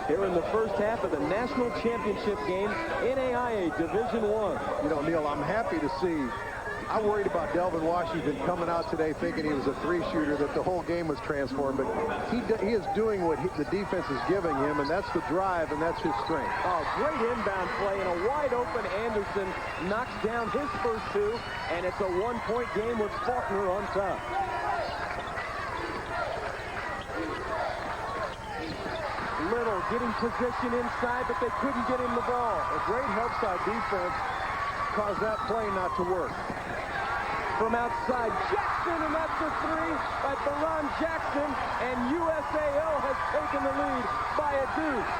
B: Here in the first half of the national championship game, NAIA Division I.
F: You know, Neil, I'm happy to see. I worried about Delvin Washington coming out today thinking he was a three-shooter, that the whole game was transformed. But he is doing what the defense is giving him, and that's the drive, and that's his strength.
B: Oh, great inbound play, and a wide-open Anderson knocks down his first two, and it's a one-point game with Faulkner on top. Little getting position inside, but they couldn't get him the ball.
F: A great help side defense caused that play not to work.
B: From outside, Jackson, and that's the three by Baron Jackson, and USAO has taken the lead by a deuce.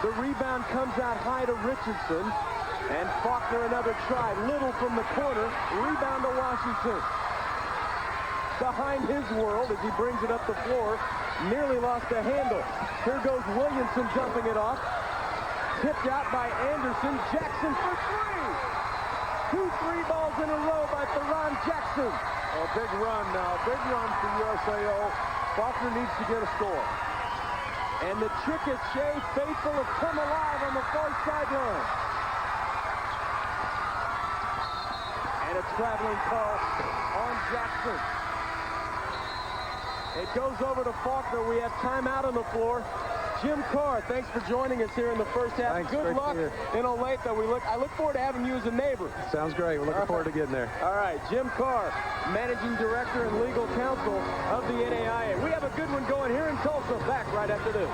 B: The rebound comes out high to Richardson, and Faulkner another try. Little from the corner, rebound to Washington. behind his world as he brings it up the floor. Nearly lost the handle. Here goes Williamson dumping it off. Tipped out by Anderson. Jackson for three. 2 3 balls in a row by Theron Jackson.
F: A big run now. Big run for USAO. Faulkner needs to get a score.
B: And the Chickett Shea faithful have come alive on the far sideline. And a traveling call on Jackson. It goes over to Faulkner. We have timeout on the floor. Jim Carr, thanks for joining us here in the first half.
P: Thanks,
B: Good luck in Olathe. I look forward to having you as a neighbor.
P: Sounds great. We're looking forward to getting there.
B: All right, Jim Carr, Managing Director and Legal Counsel of the NAIA. We have a good one going here in Tulsa. Back right after this.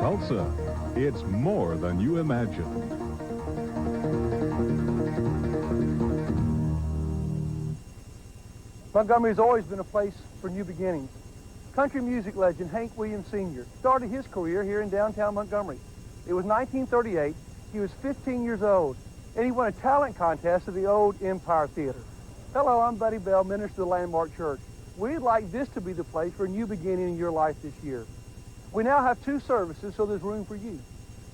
C: Tulsa, it's more than you imagine.
Q: Montgomery has always been a place for new beginnings. Country music legend Hank Williams Sr. started his career here in downtown Montgomery. It was 1938. He was 15 years old, and he won a talent contest at the old Empire Theater. Hello, I'm Buddy Bell, minister of the Landmark Church. We'd like this to be the place for a new beginning in your life this year. We now have 2 services, so there's room for you.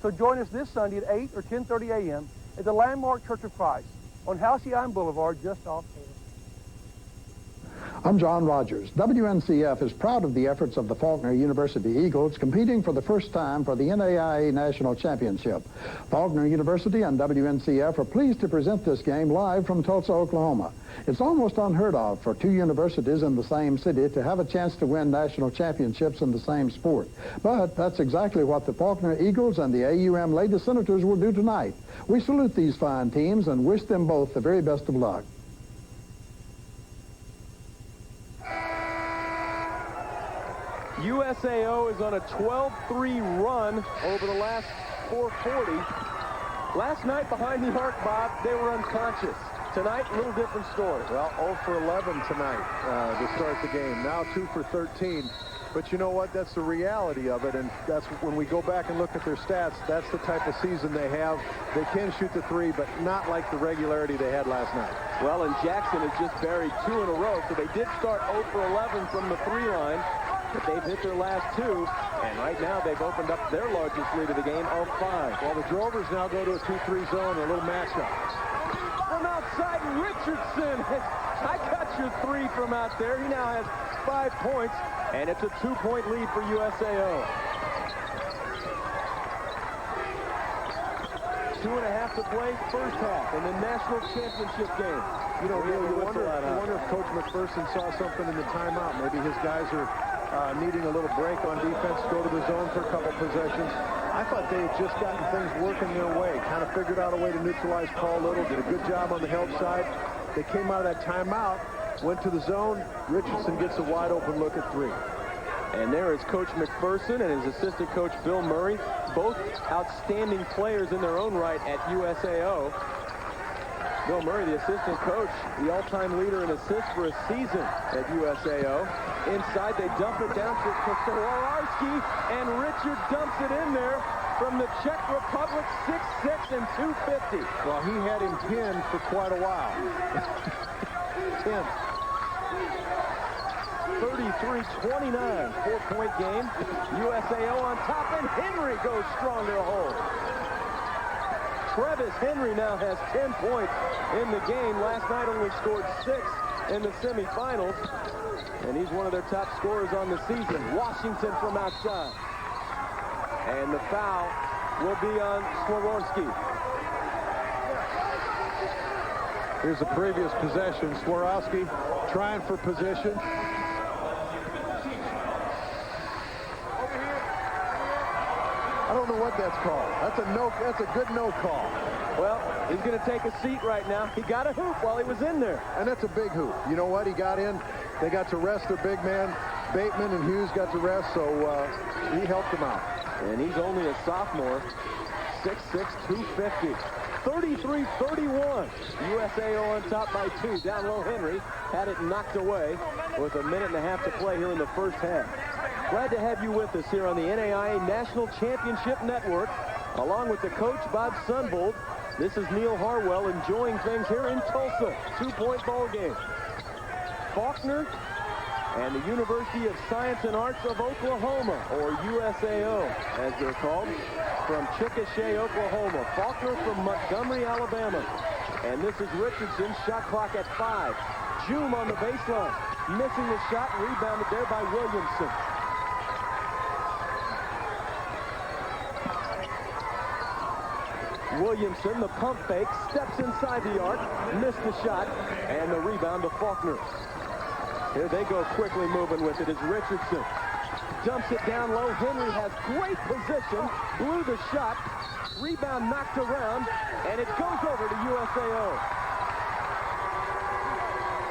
Q: So join us this Sunday at 8 or 10:30 a.m. at the Landmark Church of Christ on Halcyon Boulevard, just off Taylor.
E: I'm John Rogers. WNCF is proud of the efforts of the Faulkner University Eagles competing for the first time for the NAIA National Championship. Faulkner University and WNCF are pleased to present this game live from Tulsa, Oklahoma. It's almost unheard of for 2 universities in the same city to have a chance to win national championships in the same sport. But that's exactly what the Faulkner Eagles and the AUM Lady Senators will do tonight. We salute these fine teams and wish them both the very best of luck.
B: USAO is on a 12-3 run over the last 440. Last night behind the arc, Bob, they were unconscious. Tonight, a little different story.
F: Well, 0 for 11 tonight to start the game. Now 2 for 13. But you know what? That's the reality of it, and that's when we go back and look at their stats, that's the type of season they have. They can shoot the 3, but not like the regularity they had last night.
B: Well, and Jackson has just buried 2 in a row, so they did start 0 for 11 from the 3 line. But they've hit their last 2, and right now they've opened up their largest lead of the game of 5.
F: Well, the Drovers now go to a 2-3 zone, a little matchup.
B: From outside, Richardson. I got your 3 from out there. He now has 5 points, and it's a 2-point lead for USAO. 2.5 to play, first half in the national championship game.
F: You know, you wonder if Coach McPherson saw something in the timeout. Maybe his guys are needing a little break on defense, go to the zone for a couple possessions. I thought they had just gotten things working their way, kind of figured out a way to neutralize Paul Little, did a good job on the help side. They came out of that timeout, went to the zone. Richardson gets a wide open look at 3.
B: And there is Coach McPherson and his assistant coach Bill Murray, both outstanding players in their own right at USAO. Bill Murray, the assistant coach, the all-time leader in assists for a season at USAO. Inside, they dump it down to Kowarski, and Richard dumps it in there from the Czech Republic, 6'6" and 250.
F: Well, he had him pinned for quite a while. 10.
B: 33-29, 4-point game. USAO on top, and Henry goes strong to the hole. Travis Henry now has 10 points in the game. Last night only scored 6 in the semifinals. And he's one of their top scorers on the season. Washington from outside. And the foul will be on Swarovski.
F: Here's the previous possession. Swarovski trying for position. I don't know what that's called. That's a good no call.
B: Well, he's going to take a seat right now. He got a hoop while he was in there.
F: And that's a big hoop. You know what? He got in. They got to rest their big man. Bateman and Hughes got to rest, so he helped them out.
B: And he's only a sophomore. 6'6", 250. 33-31. USAO on top by 2. Down low, Henry had it knocked away with a minute and a half to play here in the first half. Glad to have you with us here on the NAIA National Championship Network, along with the coach, Bob Sunvold. This is Neil Harwell enjoying things here in Tulsa. 2-point ball game. Faulkner and the University of Science and Arts of Oklahoma, or USAO, as they're called, from Chickasha, Oklahoma. Faulkner from Montgomery, Alabama. And this is Richardson, shot clock at 5. Joom on the baseline, missing the shot, rebounded there by Williamson. Williamson, the pump fake, steps inside the arc, missed the shot, and the rebound to Faulkner. Here they go quickly moving with it as Richardson dumps it down low. Henry has great position, blew the shot, rebound knocked around, and it goes over to USAO.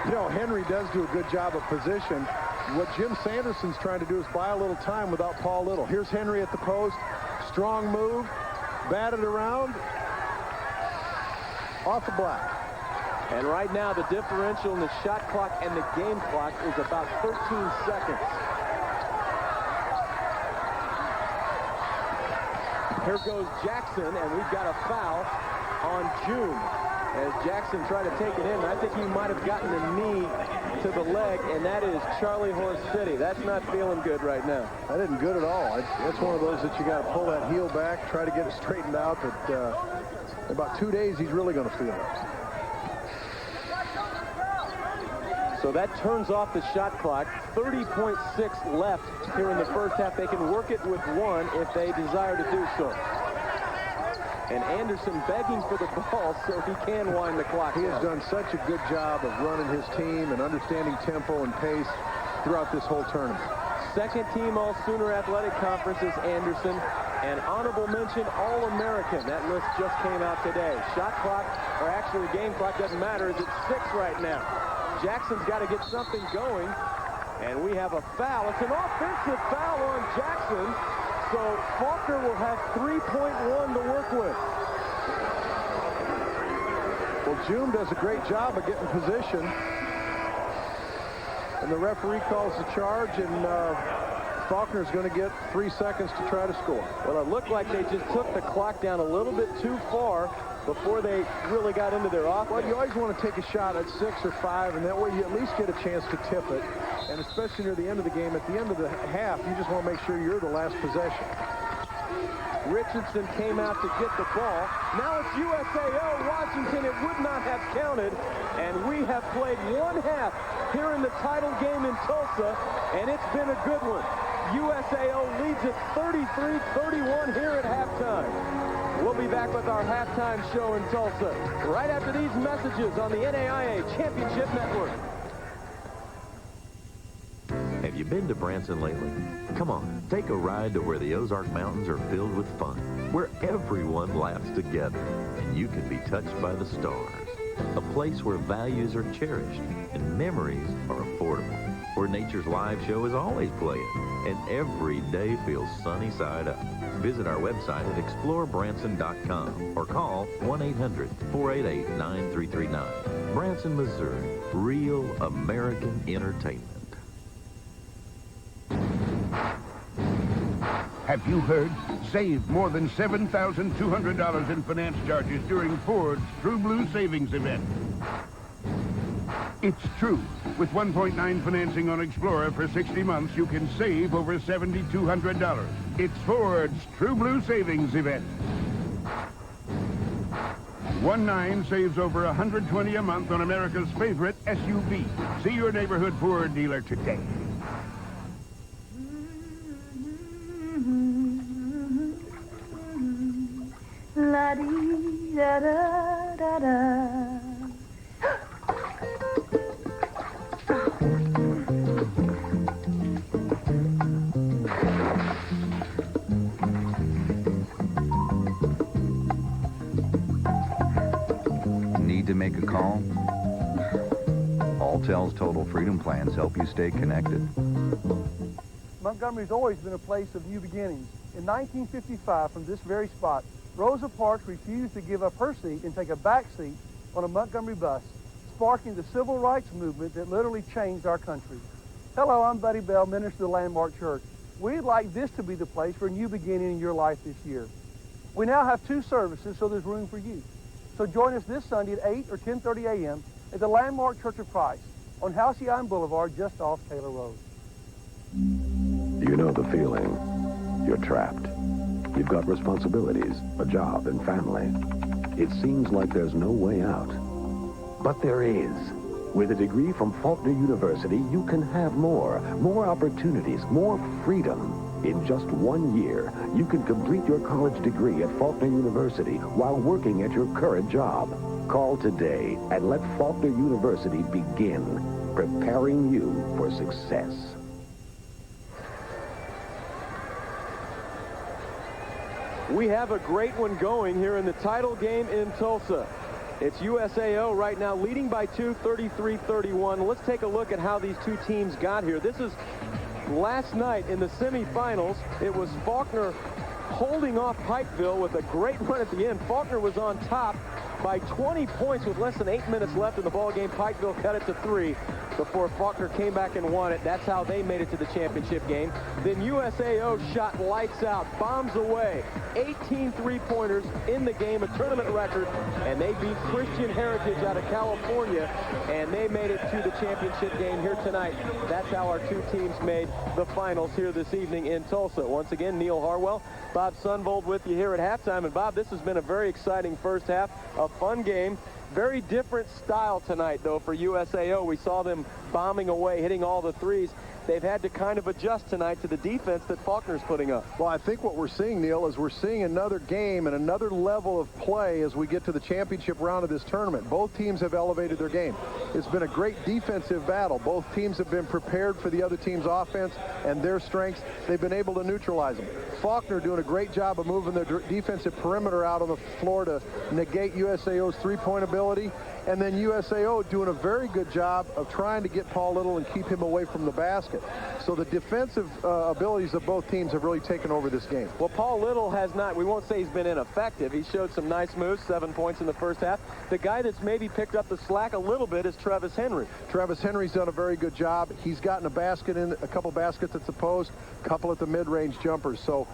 F: You know, Henry does do a good job of position. What Jim Sanderson's trying to do is buy a little time without Paul Little. Here's Henry at the post. Strong move, batted around, off the block.
B: And right now, the differential in the shot clock and the game clock is about 13 seconds. Here goes Jackson, and we've got a foul on June as Jackson tried to take it in. I think he might have gotten a knee to the leg, and that is Charlie Horse City. That's not feeling good right now.
F: That isn't good at all. That's one of those that you got to pull that heel back, try to get it straightened out. But in about 2 days, he's really going to feel it.
B: So that turns off the shot clock. 30.6 left here in the first half. They can work it with 1 if they desire to do so. And Anderson begging for the ball so he can wind the clock.
F: He has done such a good job of running his team and understanding tempo and pace throughout this whole tournament.
B: Second team All-Sooner Athletic Conference is Anderson. And honorable mention All-American. That list just came out today. Shot clock, or actually the game clock doesn't matter, is at 6 right now. Jackson's got to get something going, and we have a foul. It's an offensive foul on Jackson, so Faulkner will have 3.1 to work with.
F: Well, Joom does a great job of getting position, and the referee calls the charge, and Faulkner's going to get 3 seconds to try to score.
B: Well, it looked like they just took the clock down a little bit too far before they really got into their offense.
F: Well, you always want to take a shot at 6 or 5, and that way you at least get a chance to tip it. And especially near the end of the game, at the end of the half, you just want to make sure you're the last possession.
B: Richardson came out to get the ball. Now it's USAO. Washington, it would not have counted. And we have played 1 half here in the title game in Tulsa, and it's been a good one. USAO leads it 33-31 here at halftime. We'll be back with our halftime show in Tulsa right after these messages on the NAIA Championship Network.
G: Have you been to Branson lately? Come on, take a ride to where the Ozark Mountains are filled with fun, where everyone laughs together, and you can be touched by the stars. A place where values are cherished and memories are affordable, where nature's live show is always playing, and every day feels sunny side up. Visit our website at explorebranson.com or call 1-800-488-9339. Branson, Missouri, real American entertainment.
A: Have you heard? Save more than $7,200 in finance charges during Ford's True Blue Savings event. It's true. With 1.9 financing on Explorer for 60 months, you can save over $7,200. It's Ford's True Blue Savings event. 1.9 saves over $120 a month on America's favorite SUV. See your neighborhood Ford dealer today.
K: La-dee-da-da-da-da.
I: Need to make a call? Alltel's Total Freedom Plans help you stay connected.
Q: Montgomery's always been a place of new beginnings. In 1955, from this very spot, Rosa Parks refused to give up her seat and take a back seat on a Montgomery bus, sparking the civil rights movement that literally changed our country. Hello, I'm Buddy Bell, minister of the Landmark Church. We'd like this to be the place for a new beginning in your life this year. We now have 2 services, so there's room for you. So join us this Sunday at 8 or 10:30 a.m. at the Landmark Church of Christ on Halcyon Island Boulevard, just off Taylor Road.
D: You know the feeling. You're trapped. You've got responsibilities, a job, and family. It seems like there's no way out. But there is. With a degree from Faulkner University, you can have more opportunities, more freedom. In just 1 year, you can complete your college degree at Faulkner University while working at your current job. Call today and let Faulkner University begin preparing you for success.
B: We have a great one going here in the title game in Tulsa. It's USAO right now leading by 2, 33-31. Let's take a look at how these two teams got here. This is last night in the semifinals. It was Faulkner holding off Pikeville with a great run at the end. Faulkner was on top by 20 points with less than 8 minutes left in the ball game. Pikeville cut it to 3 before Faulkner came back and won it. That's how they made it to the championship game. Then USAO shot lights out, bombs away, 18 three-pointers in the game, a tournament record, and they beat Christian Heritage out of California, and they made it to the championship game here tonight. That's how our two teams made the finals here this evening in Tulsa. Once again, Neil Harwell, Bob Sunvold with you here at halftime. And Bob, this has been a very exciting first half, a fun game. Very different style tonight, though, for USAO. We saw them bombing away, hitting all the threes. They've had to kind of adjust tonight to the defense that Faulkner's putting up.
F: Well, I think what we're seeing, Neil, is we're seeing another game and another level of play as we get to the championship round of this tournament. Both teams have elevated their game. It's been a great defensive battle. Both teams have been prepared for the other team's offense and their strengths. They've been able to neutralize them. Faulkner doing a great job of moving their defensive perimeter out on the floor to negate USAO's three-point ability. And then USAO doing a very good job of trying to get Paul Little and keep him away from the basket. So the defensive abilities of both teams have really taken over this game.
B: Well, Paul Little has not, we won't say he's been ineffective. He showed some nice moves, 7 points in the first half. The guy that's maybe picked up the slack a little bit is Travis Henry.
F: Travis Henry's done a very good job. He's gotten a basket in, a couple baskets at the post, a couple at the mid-range jumpers. So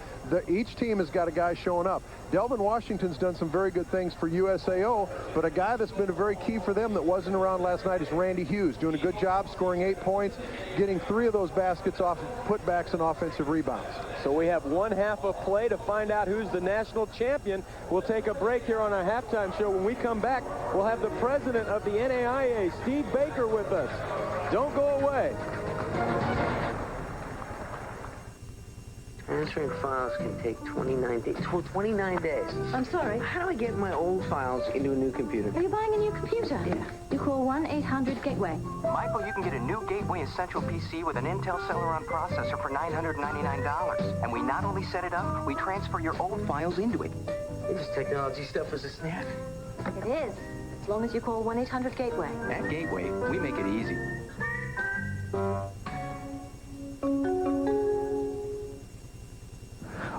F: each team has got a guy showing up. Delvin Washington's done some very good things for USAO, but a guy that's been very key for them that wasn't around last night is Randy Hughes, doing a good job, scoring 8 points, getting 3 of those baskets off of putbacks and offensive rebounds.
B: So we have one half of play to find out who's the national champion. We'll take a break here on our halftime show. When we come back, we'll have the president of the NAIA, Steve Baker, with us. Don't go away.
H: Transferring files can take 29 days. 29 days.
J: I'm sorry.
H: How do I get my old files into a new computer?
J: Are you buying a new computer?
H: Yeah.
J: You call 1-800-GATEWAY.
R: Michael, you can get a new Gateway Essential PC with an Intel Celeron processor for $999. And we not only set it up, we transfer your old files into it.
H: This technology stuff is a snap.
J: It is, as long as you call 1-800-GATEWAY.
R: At Gateway, we make it easy.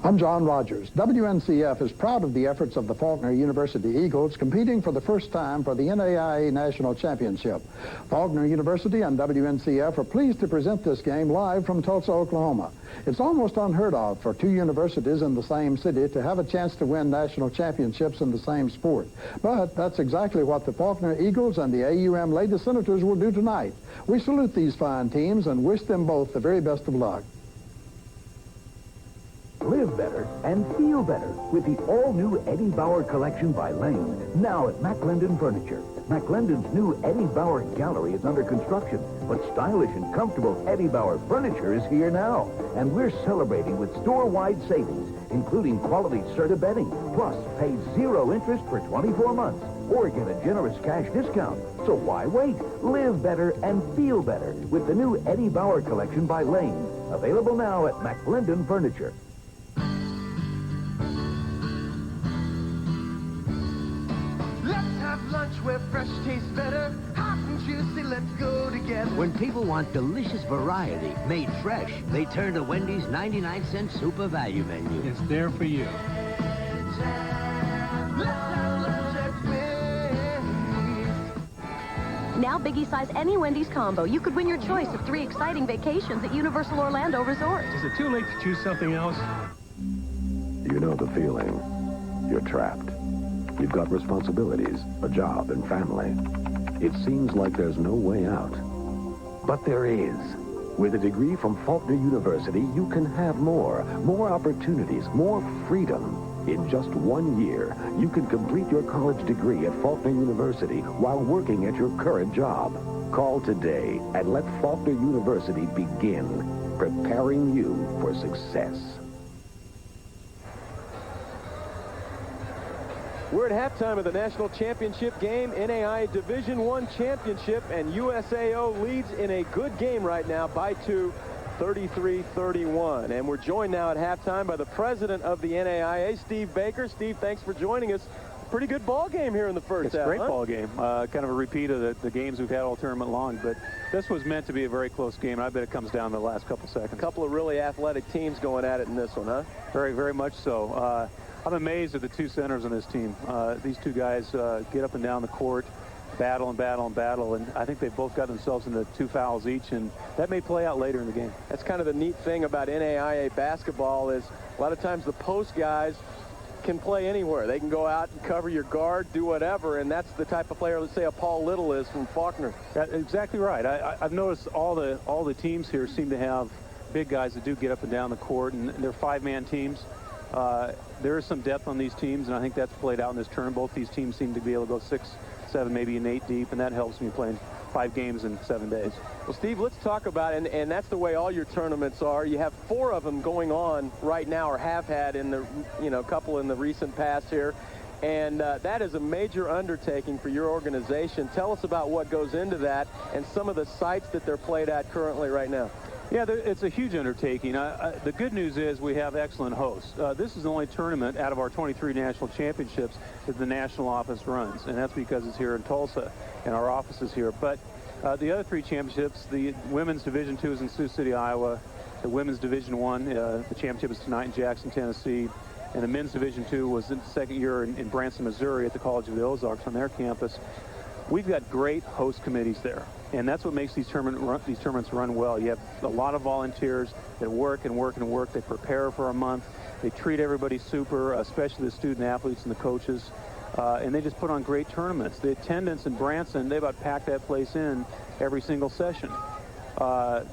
E: I'm John Rogers. WNCF is proud of the efforts of the Faulkner University Eagles competing for the first time for the NAIA National Championship. Faulkner University and WNCF are pleased to present this game live from Tulsa, Oklahoma. It's almost unheard of for two universities in the same city to have a chance to win national championships in the same sport. But that's exactly what the Faulkner Eagles and the AUM Lady Senators will do tonight. We salute these fine teams and wish them both the very best of luck.
N: Live better and feel better with the all-new Eddie Bauer collection by Lane, now at McLendon Furniture. McLendon's new Eddie Bauer Gallery is under construction, but stylish and comfortable Eddie Bauer furniture is here now. And we're celebrating with store-wide savings, including quality Serta bedding, plus pay 0 interest for 24 months, or get a generous cash discount. So why wait? Live better and feel better with the new Eddie Bauer collection by Lane, available now at McLendon Furniture.
S: Let's have lunch where fresh tastes better. Hot and juicy, let's go together.
O: When people want delicious variety made fresh, they turn to Wendy's 99-cent super value menu.
T: It's there for you.
J: Now Biggie size any Wendy's combo. You could win your choice of 3 exciting vacations at Universal Orlando Resort.
T: Is it too late to choose something else?
D: You know the feeling. You're trapped. You've got responsibilities, a job, and family. It seems like there's no way out. But there is. With a degree from Faulkner University, you can have more opportunities, more freedom. In just 1 year, you can complete your college degree at Faulkner University while working at your current job. Call today and let Faulkner University begin preparing you for success.
B: We're at halftime of the national championship game, NAIA Division I championship, and USAO leads in a good game right now by 2, 33-31. And we're joined now at halftime by the president of the NAIA, Steve Baker. Steve, thanks for joining us. Pretty good ball game here in the first half.
P: It's a great ball game. Kind of a repeat of the games we've had all tournament long, but this was meant to be a very close game, and I bet it comes down to the last couple seconds.
B: A couple of really athletic teams going at it in this one, huh?
P: Very, very much so. I'm amazed at the two centers on this team. These two guys get up and down the court, battle and battle and battle, and I think they've both got themselves into 2 fouls each, and that may play out later in the game.
B: That's kind of the neat thing about NAIA basketball is a lot of times the post guys can play anywhere. They can go out and cover your guard, do whatever, and that's the type of player, let's say, a Paul Little is from Faulkner.
P: That's exactly right. I've noticed all the teams here seem to have big guys that do get up and down the court, and they're 5-man teams. There is some depth on these teams, and I think that's played out in this tournament. Both these teams seem to be able to go 6, 7, maybe an 8 deep, and that helps me playing 5 games in 7 days.
B: Well, Steve, let's talk about it, and that's the way all your tournaments are. You have 4 of them going on right now, or have had in the, couple in the recent past here. And that is a major undertaking for your organization. Tell us about what goes into that and some of the sites that they're played at currently right now.
P: Yeah, it's a huge undertaking. The good news is we have excellent hosts. This is the only tournament out of our 23 national championships that the national office runs, and that's because it's here in Tulsa, and our office is here. But the other 3 championships, the women's Division II is in Sioux City, Iowa. The women's Division I, the championship is tonight in Jackson, Tennessee. And the men's Division II was in the second year in Branson, Missouri at the College of the Ozarks on their campus. We've got great host committees there, and that's what makes these tournaments run well. You have a lot of volunteers that work and work and work. They prepare for a month. They treat everybody super, especially the student athletes and the coaches, and they just put on great tournaments. The attendance in Branson, they about pack that place in every single session.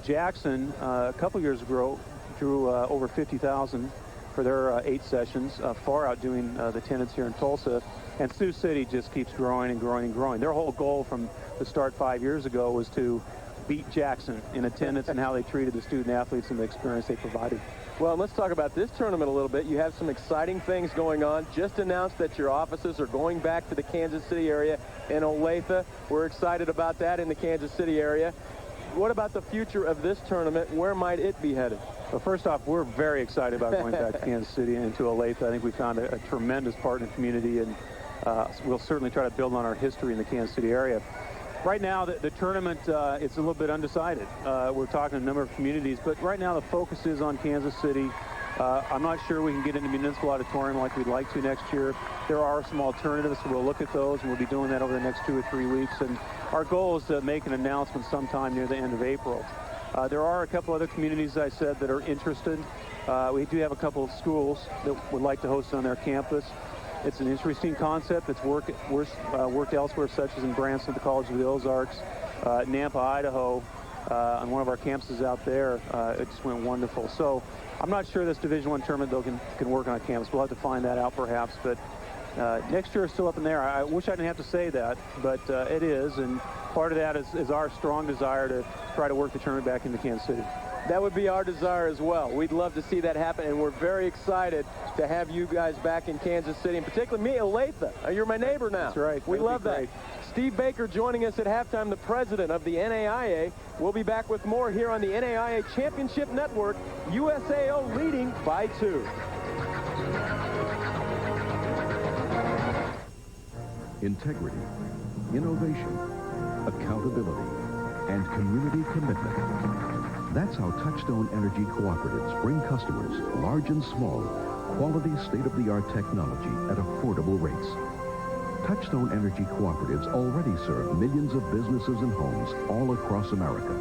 P: Jackson, a couple years ago, drew over 50,000 for their 8 sessions, far outdoing the attendance here in Tulsa. And Sioux City just keeps growing and growing and growing. Their whole goal from the start 5 years ago was to beat Jackson in attendance and how they treated the student athletes and the experience they provided.
B: Well, let's talk about this tournament a little bit. You have some exciting things going on. Just announced that your offices are going back to the Kansas City area in Olathe. We're excited about that in the Kansas City area. What about the future of this tournament? Where might it be headed?
P: Well, first off, we're very excited about going back to Kansas City and to Olathe. I think we found a tremendous partner community, and we'll certainly try to build on our history in the Kansas City area. Right now, the tournament, it's a little bit undecided. We're talking to a number of communities, but right now the focus is on Kansas City. I'm not sure we can get into Municipal Auditorium like we'd like to next year. There are some alternatives, so we'll look at those, and we'll be doing that over the next 2 or 3 weeks. And our goal is to make an announcement sometime near the end of April. There are a couple other communities, as I said, that are interested. We do have a couple of schools that would like to host on their campus. It's an interesting concept. It's worked elsewhere, such as in Branson at the College of the Ozarks, Nampa, Idaho, on one of our campuses out there. It just went wonderful. So I'm not sure this Division I tournament, though, can work on a campus. We'll have to find that out, perhaps. But next year is still up in there. I wish I didn't have to say that, but it is. And part of that is our strong desire to try to work the tournament back into Kansas City.
B: That would be our desire as well. We'd love to see that happen, and we're very excited to have you guys back in Kansas City, and particularly me, Olathe. You're my neighbor now.
P: That's right.
B: We love that. Steve Baker joining us at halftime, the president of the NAIA. We'll be back with more here on the NAIA Championship Network. USAO leading by 2.
N: Integrity, innovation, accountability, and community commitment. That's how Touchstone Energy Cooperatives bring customers, large and small, quality state-of-the-art technology at affordable rates. Touchstone Energy Cooperatives already serve millions of businesses and homes all across America.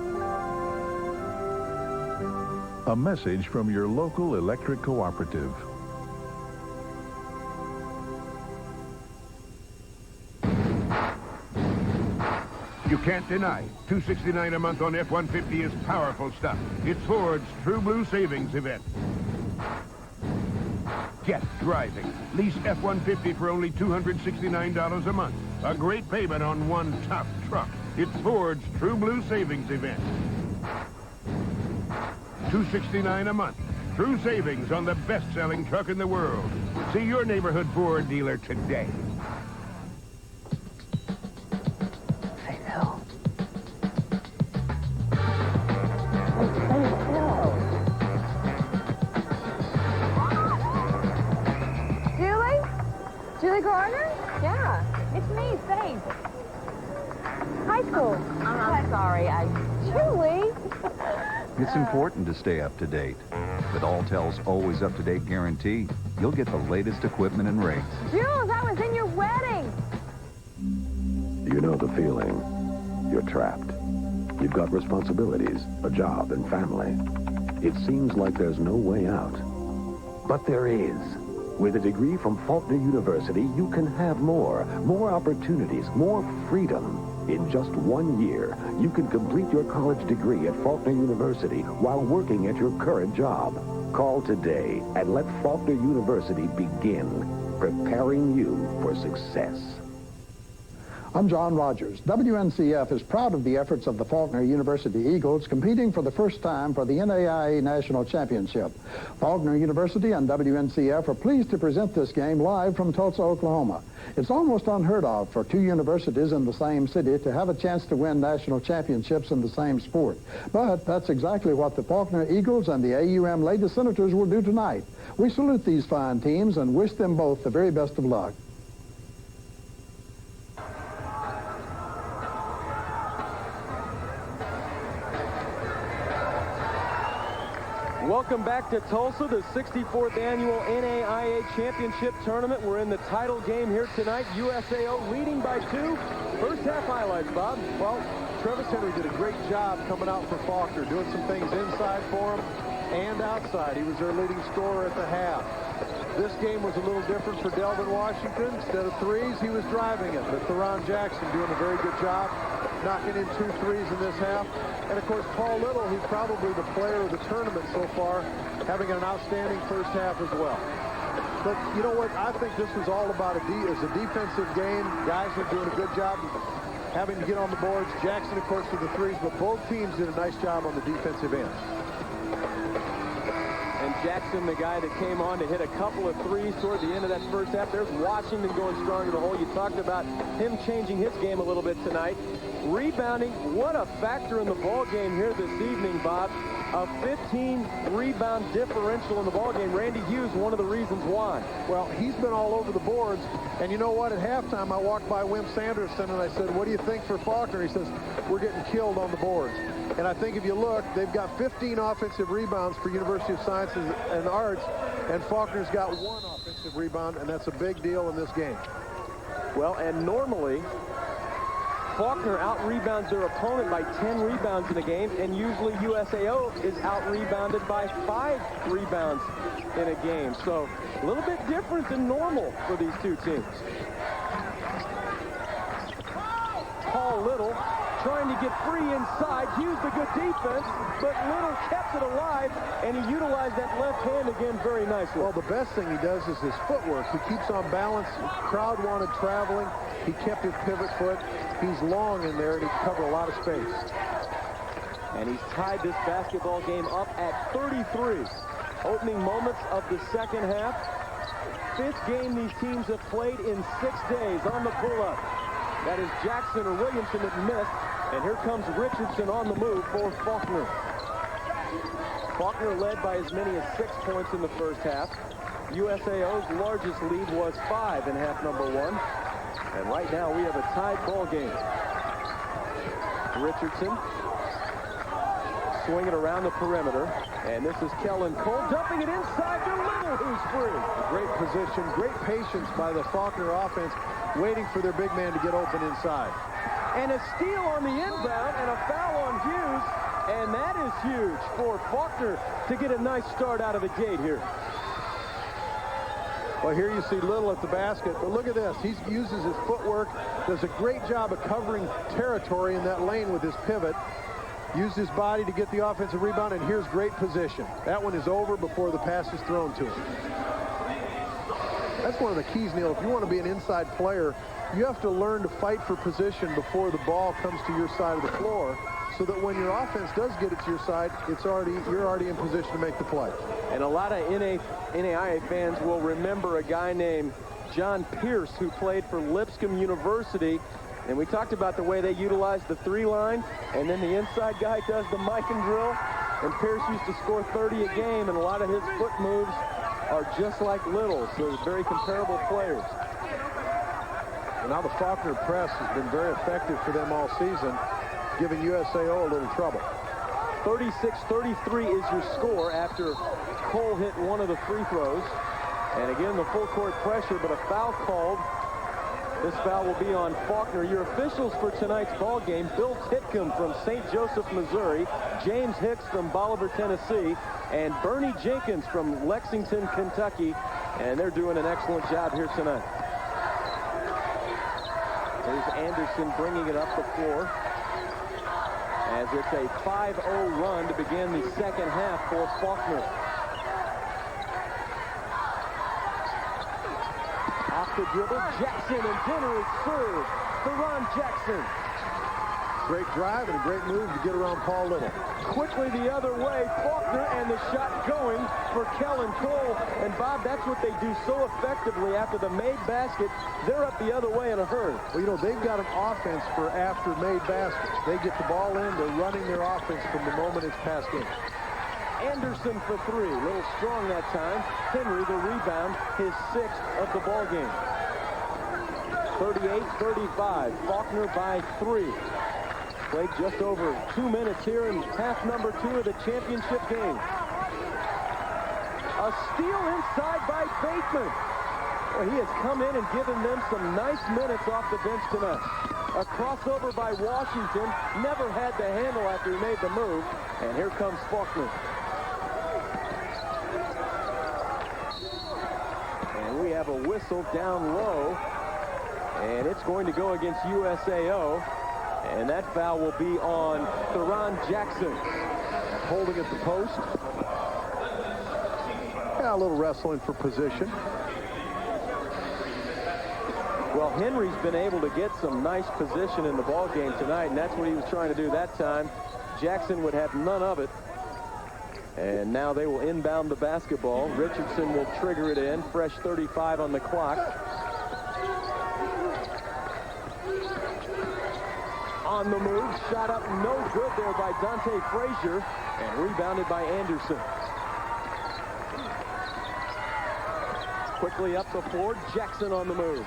U: A message from your local electric cooperative.
A: You can't deny, $269 a month on F-150 is powerful stuff. It's Ford's True Blue Savings event. Get driving. Lease F-150 for only $269 a month. A great payment on one tough truck. It's Ford's True Blue Savings event. $269 a month. True savings on the best-selling truck in the world. See your neighborhood Ford dealer today.
H: Hey, Phil.
V: Julie Gardner? Yeah, it's me, Faith. High school. I'm sorry, Julie!
I: It's important to stay up to date. With Alltel's always up-to-date guarantee, you'll get the latest equipment and rates.
V: Jules, I was in your wedding!
D: You know the feeling. You're trapped. You've got responsibilities, a job, and family. It seems like there's no way out. But there is. With a degree from Faulkner University, you can have more opportunities, more freedom. In just 1 year, you can complete your college degree at Faulkner University while working at your current job. Call today and let Faulkner University begin preparing you for success.
E: I'm John Rogers. WNCF is proud of the efforts of the Faulkner University Eagles competing for the first time for the NAIA National Championship. Faulkner University and WNCF are pleased to present this game live from Tulsa, Oklahoma. It's almost unheard of for two universities in the same city to have a chance to win national championships in the same sport. But that's exactly what the Faulkner Eagles and the AUM Lady Senators will do tonight. We salute these fine teams and wish them both the very best of luck.
B: Welcome back to Tulsa, the 64th annual NAIA Championship Tournament. We're in the title game here tonight. USAO leading by 2. First half highlights, Bob.
F: Well, Travis Henry did a great job coming out for Faulkner, doing some things inside for him and outside. He was their leading scorer at the half. This game was a little different for Delvin Washington. Instead of threes, he was driving it. But Theron Jackson doing a very good job, knocking in 2 threes in this half. And, of course, Paul Little, he's probably the player of the tournament so far, having an outstanding first half as well. But you know what? I think this was all about a defensive game. Guys are doing a good job having to get on the boards. Jackson, of course, with the threes, but both teams did a nice job on the defensive end.
B: And Jackson, the guy that came on to hit a couple of threes toward the end of that first half. There's Washington going strong to the hole. You talked about him changing his game a little bit tonight. Rebounding, what a factor in the ball game here this evening, Bob. A 15 rebound differential in the ball game. Randy Hughes, one of the reasons why.
F: Well, he's been all over the boards. And you know what? At halftime, I walked by Wim Sanderson and I said, what do you think for Faulkner? He says, we're getting killed on the boards. And I think if you look, they've got 15 offensive rebounds for University of Sciences and Arts, and Faulkner's got 1 offensive rebound, and that's a big deal in this game.
B: Well, and normally, Faulkner out-rebounds their opponent by 10 rebounds in a game, and usually USAO is out-rebounded by 5 rebounds in a game. So a little bit different than normal for these two teams. Paul Little trying to get free inside. Hughes the good defense, but Little kept it alive, and he utilized that left hand again very nicely.
F: Well, the best thing he does is his footwork. He keeps on balance. Crowd wanted traveling. He kept his pivot foot. He's long in there, and he can cover a lot of space.
B: And he's tied this basketball game up at 33. Opening moments of the second half. 5th game these teams have played in 6 days on the pull-up. That is Jackson or Williamson that missed. And here comes Richardson on the move for Faulkner. Faulkner led by as many as 6 points in the first half. USAO's largest lead was 5 in half number 1. And right now we have a tied ball game. Richardson swinging around the perimeter. And this is Kellen Cole dumping it inside to Little, who's free.
F: Great position, great patience by the Faulkner offense, waiting for their big man to get open inside.
B: And a steal on the inbound and a foul on Hughes. And that is huge for Faulkner to get a nice start out of the gate here.
F: Well, here you see Little at the basket, but look at this. He uses his footwork, does a great job of covering territory in that lane with his pivot. Used his body to get the offensive rebound, and here's great position. That one is over before the pass is thrown to him. That's one of the keys, Neil. If you want to be an inside player, you have to learn to fight for position before the ball comes to your side of the floor, so that when your offense does get it to your side, you're already in position to make the play.
B: And a lot of NAIA fans will remember a guy named John Pierce, who played for Lipscomb University. And we talked about the way they utilize the three line, and then the inside guy does the mic and drill. And Pierce used to score 30 a game, and a lot of his foot moves are just like Little, so they're very comparable players.
F: And now the Faulkner press has been very effective for them all season, giving USAO a little trouble.
B: 36-33 is your score after Cole hit one of the free throws. And again, the full court pressure, but a foul called. This foul will be on Faulkner. Your officials for tonight's ball game: Bill Titcomb from St. Joseph, Missouri, James Hicks from Bolivar, Tennessee, and Bernie Jenkins from Lexington, Kentucky. And they're doing an excellent job here tonight. There's Anderson bringing it up the floor, as it's a 5-0 run to begin the second half for Faulkner. Off the dribble, Jackson, and dinner is served. Theron Jackson.
F: Great drive and a great move to get around Paul Little.
B: Quickly the other way, Faulkner, and the shot going for Kellen Cole. And Bob, that's what they do so effectively after the made basket. They're up the other way in a hurry.
F: Well, you know, they've got an offense for after made baskets. They get the ball in, they're running their offense from the moment it's passed in.
B: Anderson for three. A little strong that time. Henry, the rebound, his sixth of the ball game. 38-35. Faulkner by three. Played just over 2 minutes here in half number 2 of the championship game. A steal inside by Bateman. Well, he has come in and given them some nice minutes off the bench tonight. A crossover by Washington. Never had the handle after he made the move. And here comes Faulkner. And we have a whistle down low. And it's going to go against USAO. And that foul will be on Theron Jackson.
F: Holding at the post. Yeah, a little wrestling for position.
B: Well, Henry's been able to get some nice position in the ball game tonight, and that's what he was trying to do that time. Jackson would have none of it. And now they will inbound the basketball. Richardson will trigger it in. Fresh 35 on the clock. On the move, shot up no good there by Dante Frazier, and rebounded by Anderson. Quickly up the floor, Jackson on the move.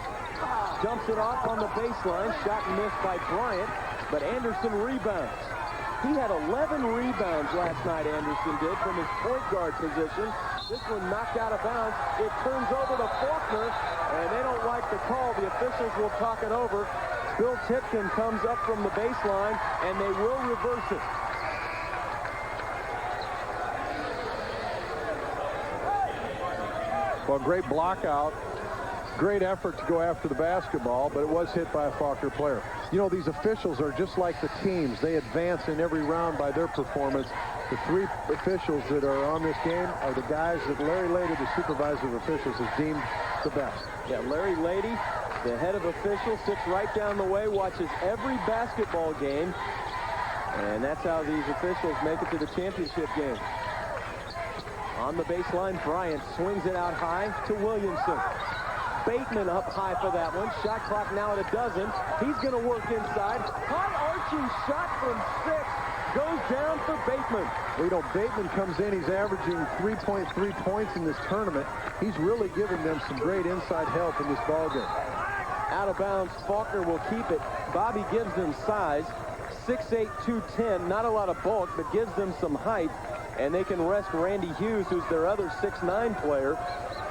B: Dumps it off on the baseline, shot missed by Bryant, but Anderson rebounds. He had 11 rebounds last night, Anderson did, from his point guard position. This one knocked out of bounds. It turns over to Faulkner, and they don't like the call. The officials will talk it over. Bill Tipton comes up from the baseline, and they will reverse it.
F: Well, great block out. Great effort to go after the basketball, but it was hit by a Faulkner player. You know, these officials are just like the teams. They advance in every round by their performance. The three officials that are on this game are the guys that Larry Lady, the supervisor of officials, has deemed the best.
B: Yeah, Larry Lady, the head of officials, sits right down the way, watches every basketball game, and that's how these officials make it to the championship game. On the baseline, Bryant swings it out high to Williamson. Bateman up high for that one. Shot clock now at 12. He's going to work inside. High arching shot from 6 goes down for Bateman.
F: Well, you know, Bateman comes in. He's averaging 3.3 points in this tournament. He's really giving them some great inside help in this ballgame.
B: Out of bounds, Faulkner will keep it. Bobby gives them size. 6'8", 210, not a lot of bulk, but gives them some height, and they can rest Randy Hughes, who's their other 6'9" player,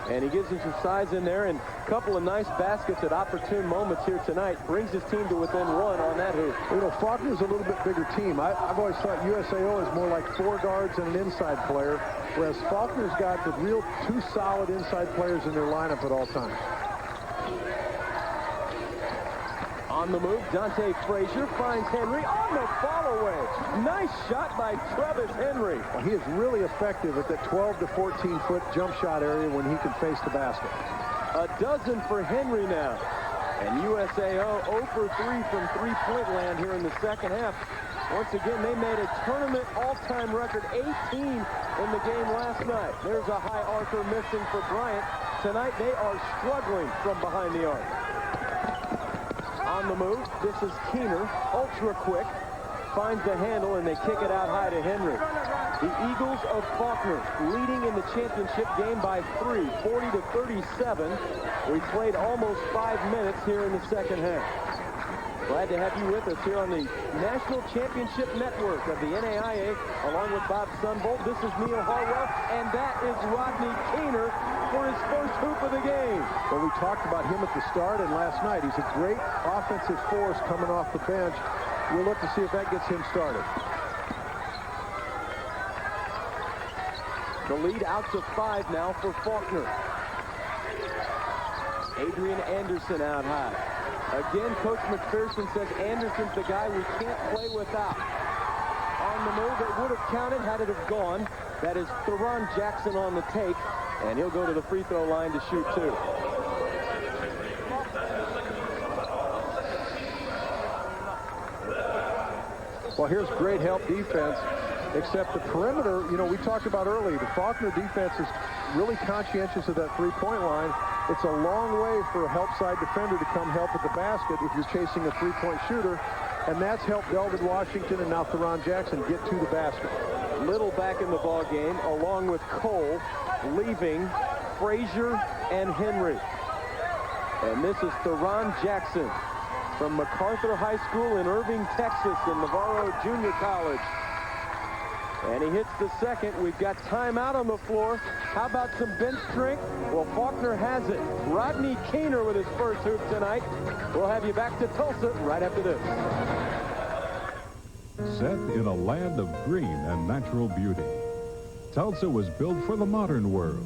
B: and he gives them some size in there, and a couple of nice baskets at opportune moments here tonight. Brings his team to within one on that hoop.
F: You know, Faulkner's a little bit bigger team. I've always thought USAO is more like 4 guards and an inside player, whereas Faulkner's got the real 2 solid inside players in their lineup at all times.
B: On the move, Dante Frazier finds Henry on the follow-away. Nice shot by Travis Henry.
F: Well, he is really effective at that 12 to 14-foot jump shot area when he can face the basket.
B: A dozen for Henry now. And USAO 0 for 3 from three-point land here in the second half. Once again, they made a tournament all-time record 18 in the game last night. There's a high archer missing for Bryant. Tonight, they are struggling from behind the arc. On the move, this is Keener, ultra quick, finds the handle, and they kick it out high to Henry. The Eagles of Faulkner leading in the championship game by 3, 40 to 37. We played almost 5 minutes here in the second half. Glad to have you with us here on the National Championship Network of the NAIA, along with Bob Sunbolt. This is Neil Harwell, and that is Rodney Keener for his first hoop of the game.
F: Well, we talked about him at the start and last night. He's a great offensive force coming off the bench. We'll look to see if that gets him started.
B: The lead out to 5 now for Faulkner. Adrian Anderson out high. Again, Coach McPherson says Anderson's the guy we can't play without. On the move, it would have counted had it have gone. That is Theron Jackson on the take, and he'll go to the free throw line to shoot 2.
F: Well, here's great help defense, except the perimeter, you know, we talked about earlier, the Faulkner defense is really conscientious of that three-point line. It's a long way for a help side defender to come help at the basket if you're chasing a three-point shooter, and that's helped Delvin Washington and now Theron Jackson get to the basket.
B: Little back in the ball game, along with Cole, leaving Frazier and Henry. And this is Theron Jackson from MacArthur High School in Irving, Texas, in Navarro Junior College. And he hits the second. We've got timeout on the floor. How about some bench drink? Well, Faulkner has it. Rodney Keener with his first hoop tonight. We'll have you back to Tulsa right after this.
C: Set in a land of green and natural beauty, Tulsa was built for the modern world.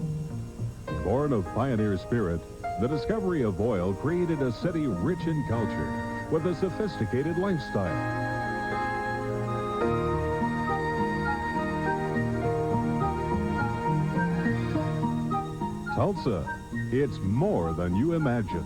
C: Born of pioneer spirit, the discovery of oil created a city rich in culture with a sophisticated lifestyle. Tulsa, it's more than you imagined.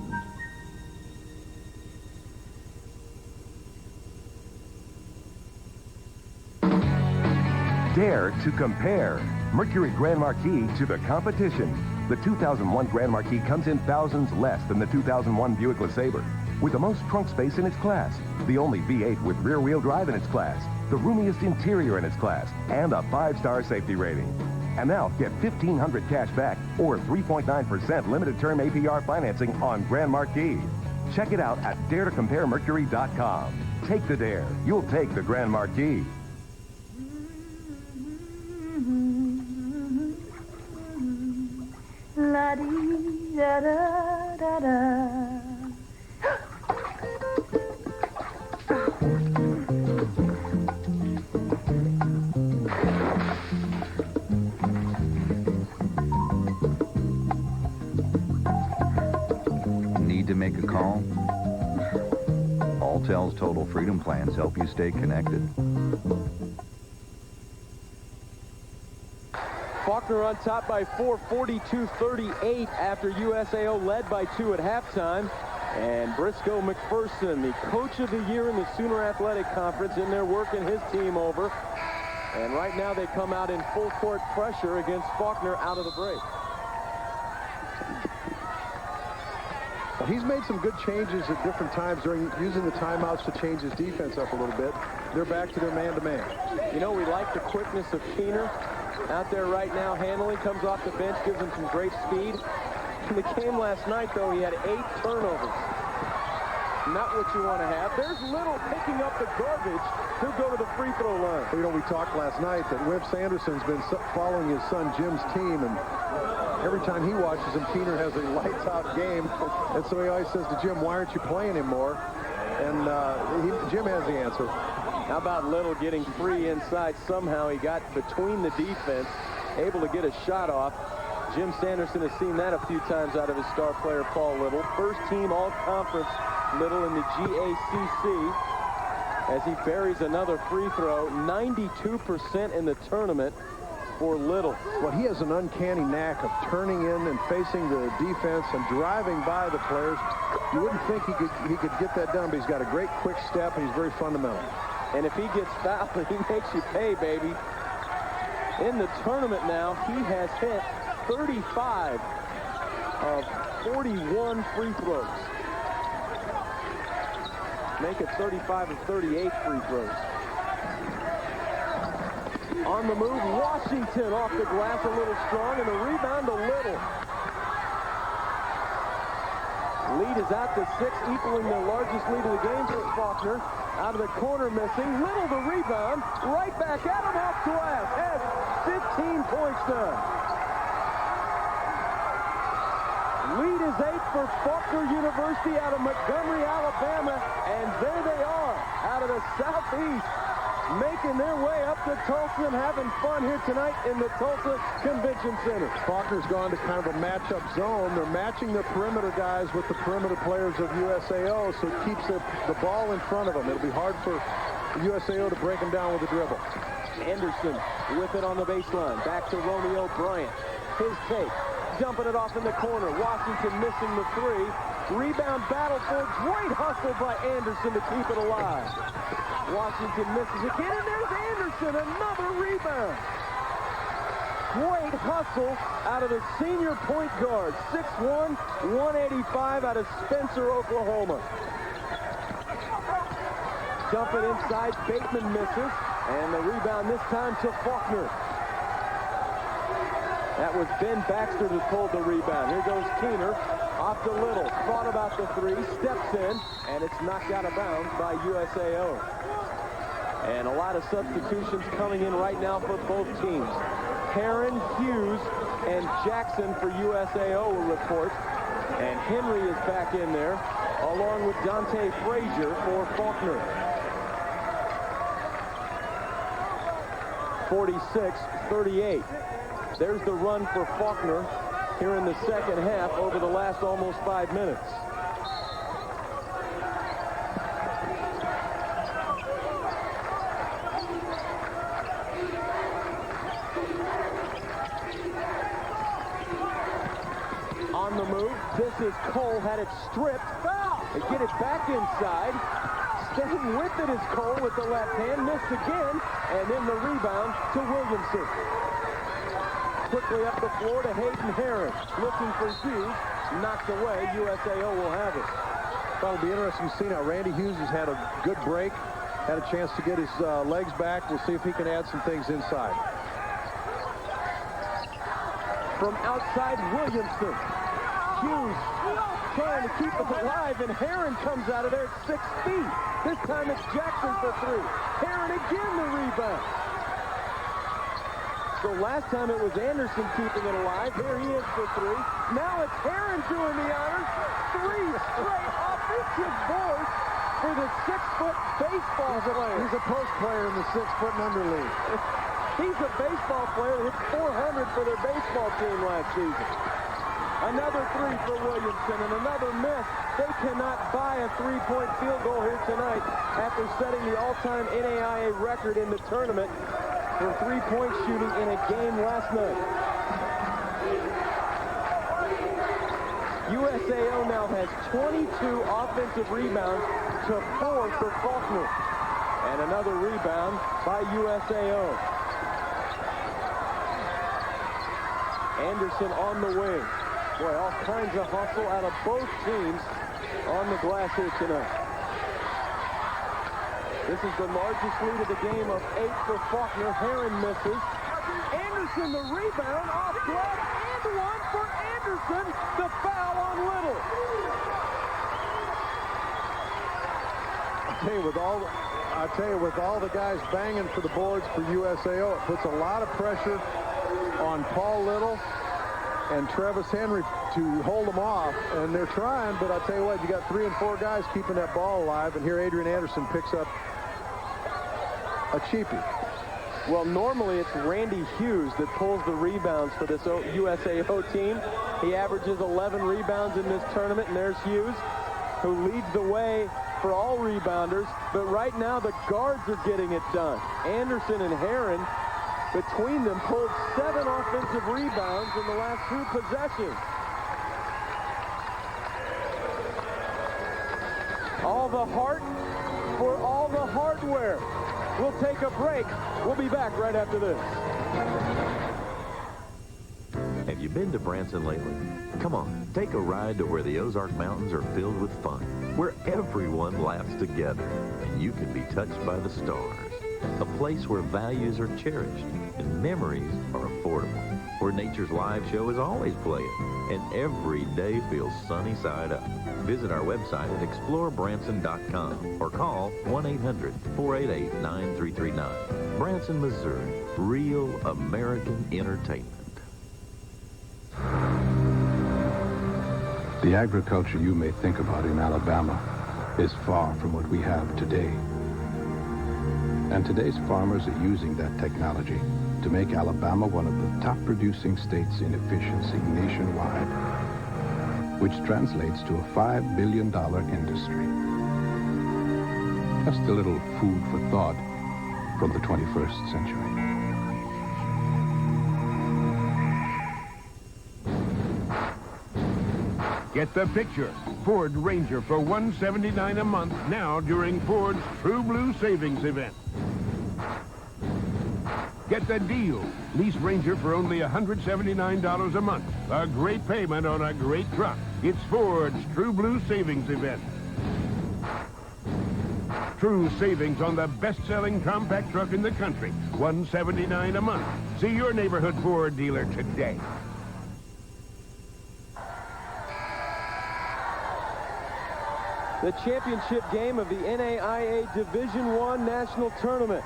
L: Dare to compare. Mercury Grand Marquis to the competition. The 2001 Grand Marquis comes in thousands less than the 2001 Buick LeSabre. With the most trunk space in its class, the only V8 with rear-wheel drive in its class, the roomiest interior in its class, and a 5-star safety rating. And now get $1,500 cash back or 3.9% limited term APR financing on Grand Marquis. Check it out at daretocomparemercury.com. Take the dare. You'll take the Grand Marquis.
V: La-dee-da-da-da-da.
I: Need to make a call? Alltel's Total Freedom Plans help you stay connected.
B: Faulkner on top by 4, 42-38 after USAO led by 2 at halftime. And Briscoe McPherson, the coach of the year in the Sooner Athletic Conference, in there working his team over. And right now they come out in full court pressure against Faulkner out of the break.
F: Well, he's made some good changes at different times during using the timeouts to change his defense up a little bit. They're back to their man-to-man.
B: You know, we like the quickness of Keener out there right now handling, comes off the bench, gives him some great speed. In the game last night, though, he had 8 turnovers. Not what you want to have. There's Little picking up the garbage. He'll go to the free throw line.
F: You know, we talked last night that Webb Sanderson's been following his son Jim's team, and every time he watches him, Keener has a lights-out game. And so he always says to Jim, why aren't you playing him more? And Jim has the answer.
B: How about Little getting free inside? Somehow he got between the defense, able to get a shot off. Jim Sanderson has seen that a few times out of his star player, Paul Little. First team all-conference Little in the GACC as he buries another free throw. 92% in the tournament for Little.
F: Well, he has an uncanny knack of turning in and facing the defense and driving by the players. You wouldn't think he could get that done, but he's got a great quick step, and he's very fundamental.
B: And if he gets fouled, he makes you pay, baby. In the tournament now, he has hit 35 of 41 free throws. Make it 35 of 38 free throws. On the move, Washington off the glass a little strong, and the rebound to Little. Lead is out to 6, equaling the largest lead of the game for Faulkner. Out of the corner missing. Little the rebound. Right back at him off glass. Has 15 points now. Lead is 8 for Faulkner University out of Montgomery, Alabama. And there they are out of the southeast, making their way up to Tulsa and having fun here tonight in the Tulsa Convention Center.
F: Faulkner's gone to kind of a matchup zone. They're matching their perimeter guys with the perimeter players of USAO, so it keeps the ball in front of them. It'll be hard for USAO to break them down with a dribble.
B: Anderson with it on the baseline. Back to Romeo Bryant. His take. Dumping it off in the corner. Washington missing the 3. Rebound battle for great hustle by Anderson to keep it alive. Washington misses again, and there's Anderson, another rebound. Great hustle out of the senior point guard. 6'1", 185 out of Spencer, Oklahoma. Dump it inside, Bateman misses, and the rebound this time to Faulkner. That was Ben Baxter who pulled the rebound. Here goes Keener. Off to Little. Thought about the 3. Steps in. And it's knocked out of bounds by USAO. And a lot of substitutions coming in right now for both teams. Heron, Hughes, and Jackson for USAO will report. And Henry is back in there, along with Dante Frazier for Faulkner. 46-38. There's the run for Faulkner here in the second half over the last almost 5 minutes. On the move, this is Cole, had it stripped. They get it back inside. Staying with it is Cole with the left hand, missed again, and then the rebound to Williamson. Quickly up the floor to Hayden Heron. Looking for Hughes. Knocked away. USAO will have it.
F: That'll be interesting to see now. Randy Hughes has had a good break. Had a chance to get his legs back. We'll see if he can add some things inside.
B: From outside, Williamson. Hughes trying to keep it alive, and Heron comes out of there at 6 feet. This time it's Jackson for 3. Heron again the rebound. So last time it was Anderson keeping it alive. Here he is for 3. Now it's Heron doing the honors. 3 straight offensive boards for the 6-foot baseball player.
F: He's a post player in the 6-foot and under league.
B: He's a baseball player that hit 400 for their baseball team last season. Another 3 for Williamson and another miss. They cannot buy a 3-point field goal here tonight after setting the all-time NAIA record in the tournament for 3-point shooting in a game last night. USAO now has 22 offensive rebounds to 4 for Faulkner. And another rebound by USAO. Anderson on the wing. Boy, all kinds of hustle out of both teams on the glass here tonight. This is the largest lead of the game of 8 for Faulkner. Heron misses. Anderson the rebound off glass and 1 for Anderson. The foul on Little.
F: I tell you, with all the guys banging for the boards for USAO, it puts a lot of pressure on Paul Little and Travis Henry to hold them off, and they're trying, but I tell you what, you got 3 and 4 guys keeping that ball alive, and here Adrian Anderson picks up a cheapie.
B: Well, normally it's Randy Hughes that pulls the rebounds for this USAO team. He averages 11 rebounds in this tournament, and there's Hughes, who leads the way for all rebounders. But right now, the guards are getting it done. Anderson and Heron, between them, pulled 7 offensive rebounds in the last 2 possessions. All the heart for all the hardware. We'll take a break. We'll be back right after this.
G: Have you been to Branson lately? Come on, take a ride to where the Ozark Mountains are filled with fun, where everyone laughs together, and you can be touched by the stars. A place where values are cherished and memories are affordable, where nature's live show is always playing, and every day feels sunny side up. Visit our website at explorebranson.com or call 1-800-488-9339. Branson, Missouri, real American entertainment.
M: The agriculture you may think about in Alabama is far from what we have today. And today's farmers are using that technology to make Alabama one of the top producing states in efficiency nationwide, which translates to a $5 billion industry. Just a little food for thought from the 21st century.
A: Get the picture. Ford Ranger for $179 a month now during Ford's True Blue Savings event. Get the deal. Lease Ranger for only $179 a month. A great payment on a great truck. It's Ford's True Blue Savings event. True savings on the best-selling compact truck in the country. $179 a month. See your neighborhood Ford dealer today.
B: The championship game of the NAIA Division I National Tournament.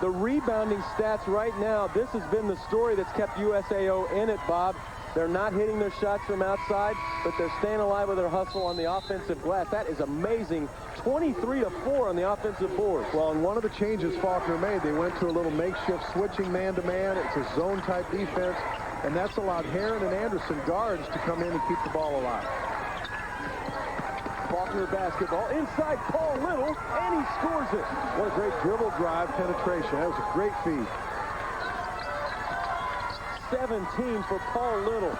B: The rebounding stats right now, this has been the story that's kept USAO in it, Bob. They're not hitting their shots from outside, but they're staying alive with their hustle on the offensive glass. That is amazing. 23-4 on the offensive board.
F: Well, and one of the changes Faulkner made, they went to a little makeshift switching man-to-man. It's a zone-type defense, and that's allowed Heron and Anderson guards to come in and keep the ball alive.
B: Faulkner basketball inside Paul Little, and he scores it.
F: What a great dribble drive penetration. That was a great feed.
B: 17 for Paul Little.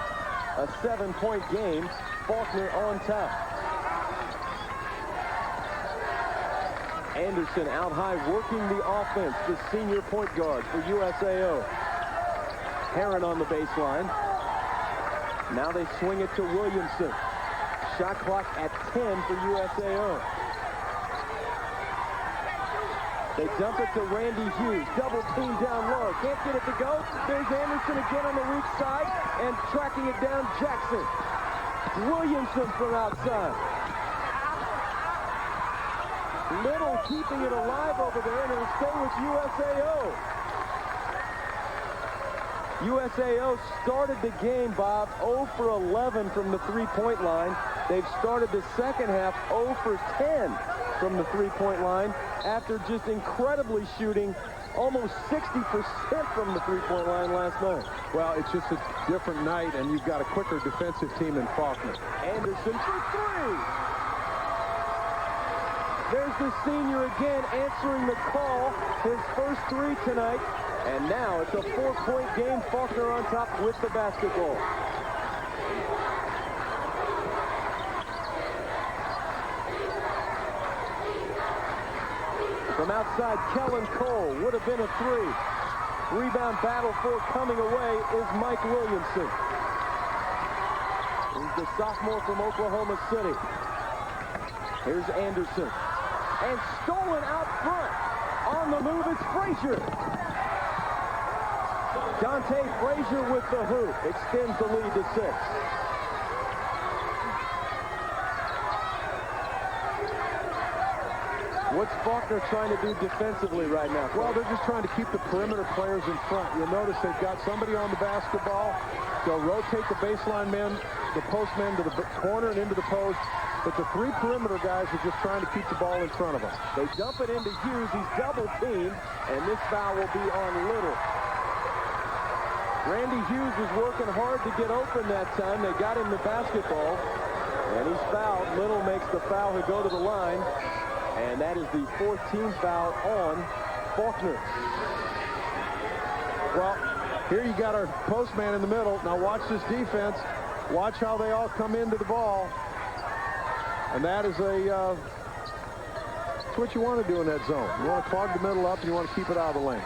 B: A 7-point game. Faulkner on top. Anderson out high working the offense. The senior point guard for USAO. Heron on the baseline. Now they swing it to Williamson. Shot clock at 10 for USAO. They dump it to Randy Hughes. Double team down low. Can't get it to go. There's Anderson again on the weak side. And tracking it down, Jackson. Williamson from outside. Little keeping it alive over there, and it'll stay with USAO. USAO started the game, Bob, 0 for 11 from the three-point line. They've started the second half 0 for 10 from the three-point line after just incredibly shooting almost 60% from the three-point line last night.
F: Well, it's just a different night, and you've got a quicker defensive team in Faulkner.
B: Anderson for 3. There's the senior again answering the call. His first 3 tonight. And now it's a 4-point game. Faulkner on top with the basketball. From outside, Kellen Cole would have been a 3. Rebound battle for coming away is Mike Williamson. He's the sophomore from Oklahoma City. Here's Anderson. And stolen out front. On the move is Frazier. Dante Frazier with the hoop. Extends the lead to 6. What's Faulkner trying to do defensively right now?
F: Well, they're just trying to keep the perimeter players in front. You'll notice they've got somebody on the basketball. They'll rotate the baseline men, the post men to the corner and into the post. But the three perimeter guys are just trying to keep the ball in front of them.
B: They dump it into Hughes. He's double teamed, and this foul will be on Little. Randy Hughes was working hard to get open that time. They got him the basketball, and he's fouled. Little makes the foul. He'll go to the line. And that is the 14th foul on Faulkner.
F: Well, here you got our postman in the middle. Now watch this defense. Watch how they all come into the ball. And that is that's what you want to do in that zone. You want to clog the middle up and you want to keep it out of the lane.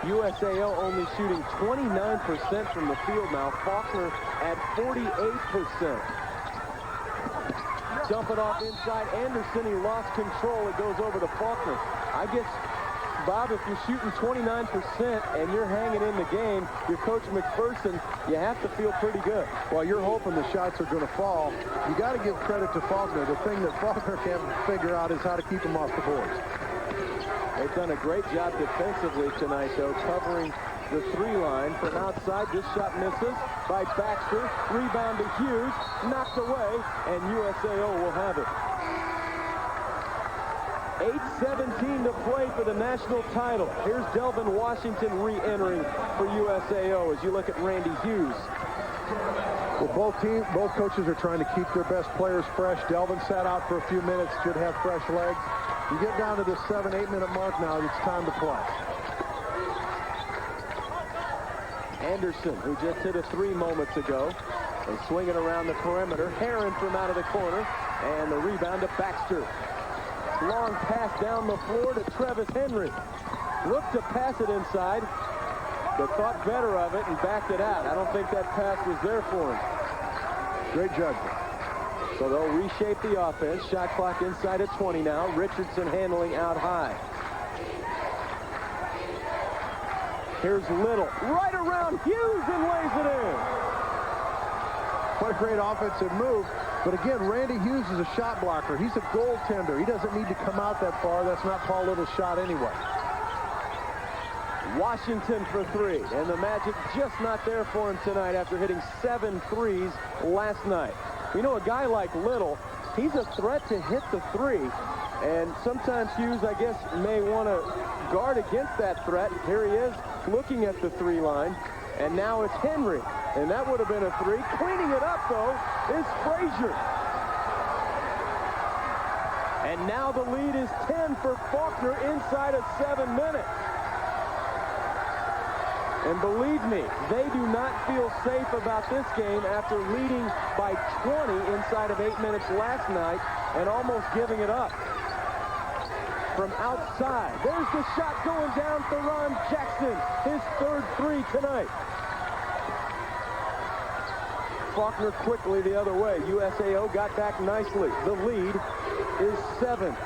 B: USAO only shooting 29% from the field now. Faulkner at 48%. Dump it off inside Anderson. He lost control. It goes over to Faulkner. I guess, Bob, if you're shooting 29% and you're hanging in the game, you're Coach McPherson, you have to feel pretty good.
F: Well, you're hoping the shots are going to fall. You got to give credit to Faulkner. The thing that Faulkner can't figure out is how to keep them off the boards.
B: They've done a great job defensively tonight, though, covering the three line from outside. This shot misses by Baxter. Rebound to Hughes. Knocked away, and USAO will have it. 8:17 to play for the national title. Here's Delvin Washington re-entering for USAO as you look at Randy Hughes.
F: Well, both coaches are trying to keep their best players fresh. Delvin sat out for a few minutes, should have fresh legs. You get down to this 7-8 minute mark now, it's time to play.
B: Anderson, who just hit a three moments ago, is swinging around the perimeter. Herron from out of the corner, and the rebound to Baxter. Long pass down the floor to Travis Henry. Looked to pass it inside, but thought better of it and backed it out. I don't think that pass was there for him.
F: Great judgment.
B: So they'll reshape the offense. Shot clock inside at 20 now. Richardson handling out high. Here's Little. Right around Hughes and lays it in.
F: What a great offensive move. But again, Randy Hughes is a shot blocker. He's a goaltender. He doesn't need to come out that far. That's not Paul Little's shot anyway.
B: Washington for three. And the Magic just not there for him tonight after hitting 7 threes last night. You know, a guy like Little, he's a threat to hit the three. And sometimes Hughes, I guess, may want to guard against that threat. Here he is looking at the three line. And now it's Henry. And that would have been a three. Cleaning it up, though, is Frazier. And now the lead is 10 for Faulkner inside of 7 minutes. And believe me, they do not feel safe about this game after leading by 20 inside of 8 minutes last night and almost giving it up. From outside, there's the shot going down for Ron Jackson, his 3rd three tonight. Faulkner quickly the other way. USAO got back nicely. The lead is 7.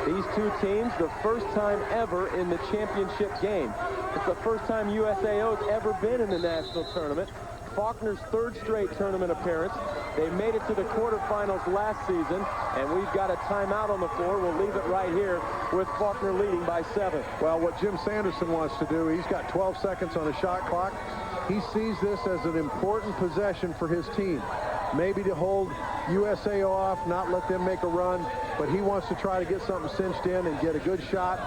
B: These two teams, the first time ever in the championship game. It's the first time USAO's ever been in the national tournament. Faulkner's 3rd straight tournament appearance. They made it to the quarterfinals last season, and we've got a timeout on the floor. We'll leave it right here with Faulkner leading by 7.
F: Well, what Jim Sanderson wants to do, he's got 12 seconds on the shot clock. He sees this as an important possession for his team. Maybe to hold USAO off, not let them make a run, but he wants to try to get something cinched in and get a good shot,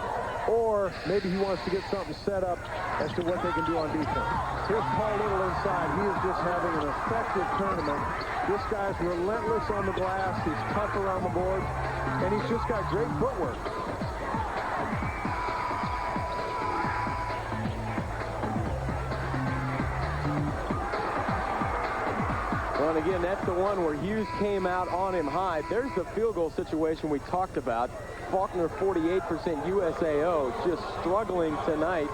F: or maybe he wants to get something set up as to what they can do on defense. Here's Paul Little inside. He is just having an effective tournament. This guy's relentless on the glass. He's tough around the board, and he's just got great footwork.
B: Well, and again, that's the one where Hughes came out on him high. There's the field goal situation we talked about. Faulkner 48%, USAO just struggling tonight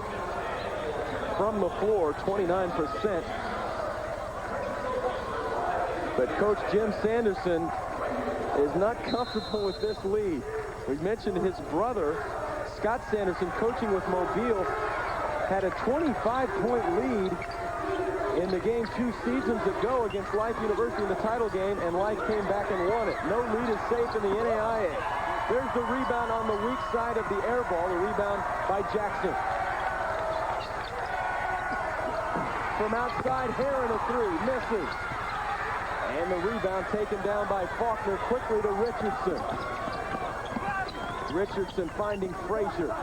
B: from the floor, 29%. But Coach Jim Sanderson is not comfortable with this lead. We mentioned his brother, Scott Sanderson, coaching with Mobile, had a 25-point lead in the game 2 seasons ago against Life University in the title game, and Life came back and won it. No lead is safe in the NAIA. There's the rebound on the weak side of the air ball, the rebound by Jackson. From outside, Heron a 3, misses. And the rebound taken down by Faulkner quickly to Richardson. Richardson finding Frazier.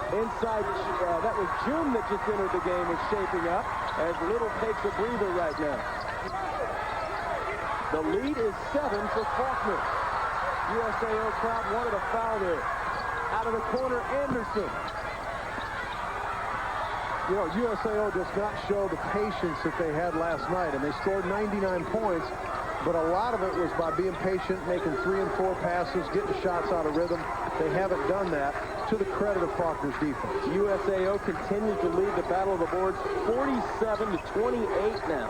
B: Inside, that was June that just entered the game, is shaping up as Little takes a breather right now. The lead is 7 for Faulkner. USAO crowd wanted a foul there. Out of the corner, Anderson.
F: You know, USAO does not show the patience that they had last night, and they scored 99 points, but a lot of it was by being patient, making 3 and 4 passes, getting shots out of rhythm. They haven't done that, to the credit of Faulkner's defense.
B: USAO continues to lead the battle of the boards 47-28 now.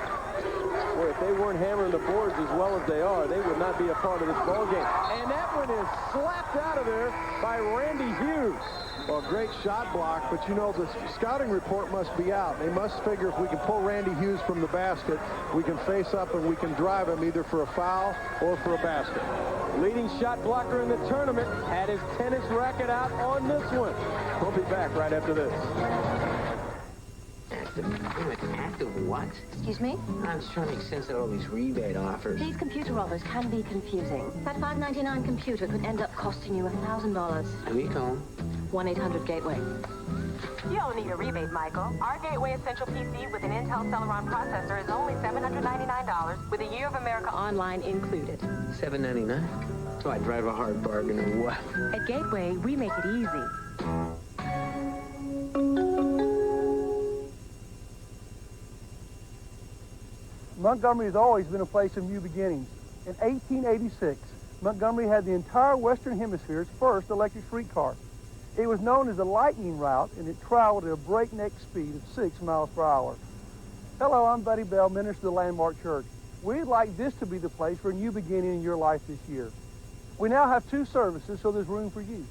B: Boy, if they weren't hammering the boards as well as they are, they would not be a part of this ball game. And that one is slapped out of there by Randy Hughes.
F: Well, great shot block, but you know, the scouting report must be out. They must figure if we can pull Randy Hughes from the basket, we can face up and we can drive him either for a foul or for a basket.
B: Leading shot blocker in the tournament had his tennis racket out on this one. We'll be back right after this.
H: Active what?
J: Excuse me?
H: I'm just trying to make sense of all these rebate offers.
J: These computer offers can be confusing. That $5.99 computer could end up costing you $1,000.
H: Who you calling?
J: 1-800-GATEWAY.
K: You don't need a rebate, Michael. Our Gateway Essential PC with an Intel Celeron processor is only $799 with a Year of America Online included.
H: $7.99? So I drive a hard bargain or what?
K: At Gateway, we make it easy.
Q: Montgomery has always been a place of new beginnings. In 1886, Montgomery had the entire Western Hemisphere's first electric streetcar. It was known as the Lightning Route, and it traveled at a breakneck speed of 6 miles per hour. Hello, I'm Buddy Bell, minister of the Landmark Church. We'd like this to be the place for a new beginning in your life this year. We now have 2 services, so there's room for you.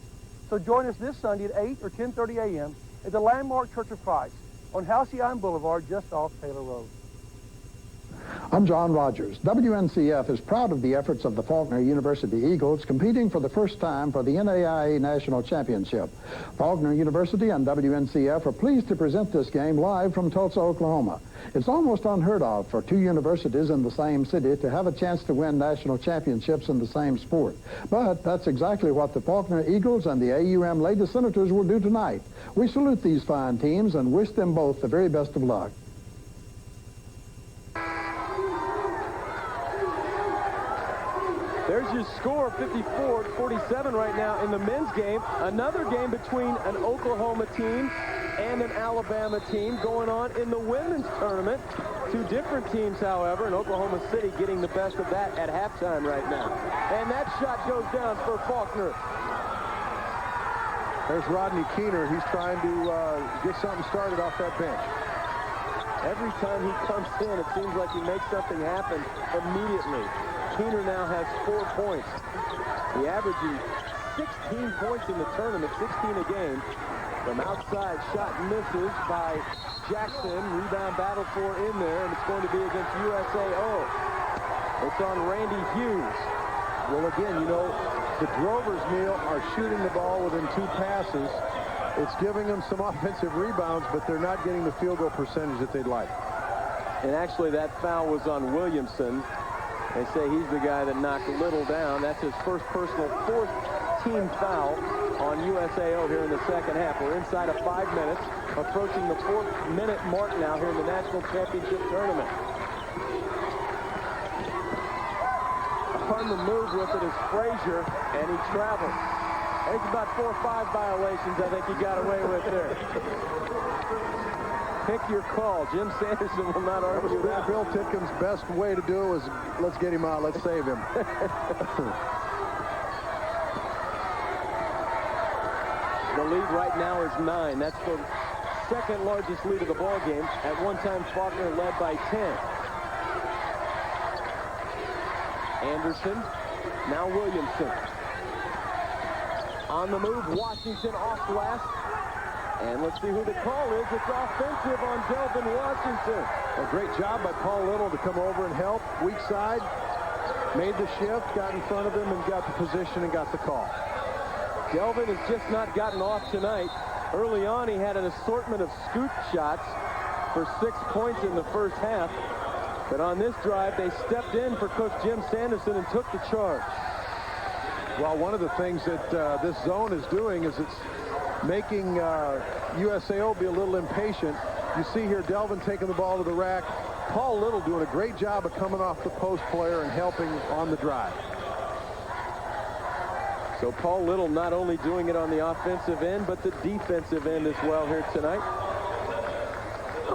Q: So join us this Sunday at 8 or 10:30 a.m. at the Landmark Church of Christ on Halcyon Boulevard, just off Taylor Road.
E: I'm John Rogers. WNCF is proud of the efforts of the Faulkner University Eagles competing for the first time for the NAIA National Championship. Faulkner University and WNCF are pleased to present this game live from Tulsa, Oklahoma. It's almost unheard of for 2 universities in the same city to have a chance to win national championships in the same sport. But that's exactly what the Faulkner Eagles and the AUM Lady Senators will do tonight. We salute these fine teams and wish them both the very best of luck.
B: There's your score, 54-47 right now in the men's game. Another game between an Oklahoma team and an Alabama team going on in the women's tournament. 2 different teams, however, and Oklahoma City getting the best of that at halftime right now. And that shot goes down for Faulkner.
F: There's Rodney Keener. He's trying to get something started off that bench.
B: Every time he comes in, it seems like he makes something happen immediately. Keener now has 4 points. He averaging 16 points in the tournament, 16 a game. From outside, shot misses by Jackson. Rebound battle for in there, and it's going to be against USAO. It's on Randy Hughes.
F: Well, again, you know, the Drovers, Neil, are shooting the ball within 2 passes. It's giving them some offensive rebounds, but they're not getting the field goal percentage that they'd like.
B: And actually, that foul was on Williamson. They say he's the guy that knocked Little down. That's his first personal 4th team foul on USAO here in the second half. We're inside of 5 minutes, approaching the 4-minute mark now here in the National Championship Tournament. On the move with it is Frazier, and he travels. There's about 4 or 5 violations I think he got away with there. Pick your call. Jim Sanderson will not argue that.
F: Bill Titcom's best way to do it was, let's get him out, let's save him.
B: The lead right now is 9. That's the second largest lead of the ball game. At one time, Faulkner led by 10. Anderson, now Williamson. On the move, Washington off glass. And let's see who the call is. It's offensive on Delvin Washington.
F: A great job by Paul Little to come over and help. Weak side, made the shift, got in front of him, and got the position and got the call.
B: Delvin has just not gotten off tonight. Early on, he had an assortment of scoop shots for 6 points in the first half. But on this drive, they stepped in for Coach Jim Sanderson and took the charge.
F: Well, one of the things that this zone is doing is it's making USAO be a little impatient. You see here Delvin taking the ball to the rack. Paul Little doing a great job of coming off the post player and helping on the drive.
B: So Paul Little not only doing it on the offensive end, but the defensive end as well here tonight.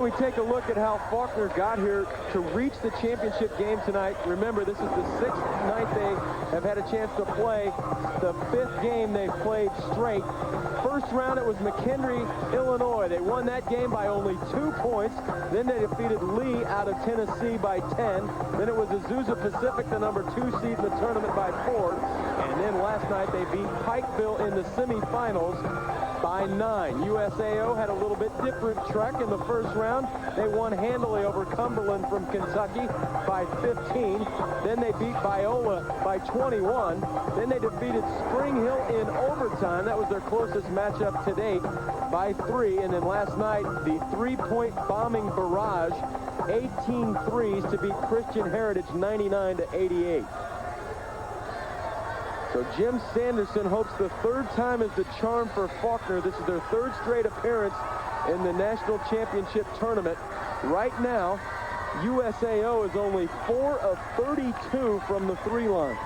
B: We take a look at how Faulkner got here to reach the championship game tonight. Remember, this is the 6th night they have had a chance to play. The 5th game they've played straight. First round, it was McHenry, Illinois. They won that game by only 2 points. Then they defeated Lee out of Tennessee by 10. Then it was Azusa Pacific, the number 2 seed in the tournament, by 4. And then last night they beat Pikeville in the semifinals by 9. USAO had a little bit different trek in the first round. They won handily over Cumberland from Kentucky by 15. Then they beat Biola by 21. Then they defeated Spring Hill in overtime. That was their closest matchup to date by 3. And then last night, the 3-point bombing barrage, 18 threes to beat Christian Heritage 99-88. So Jim Sanderson hopes the 3rd time is the charm for Faulkner. This is their 3rd straight appearance in the national championship tournament. Right now, USAO is only 4 of 32 from the 3 line.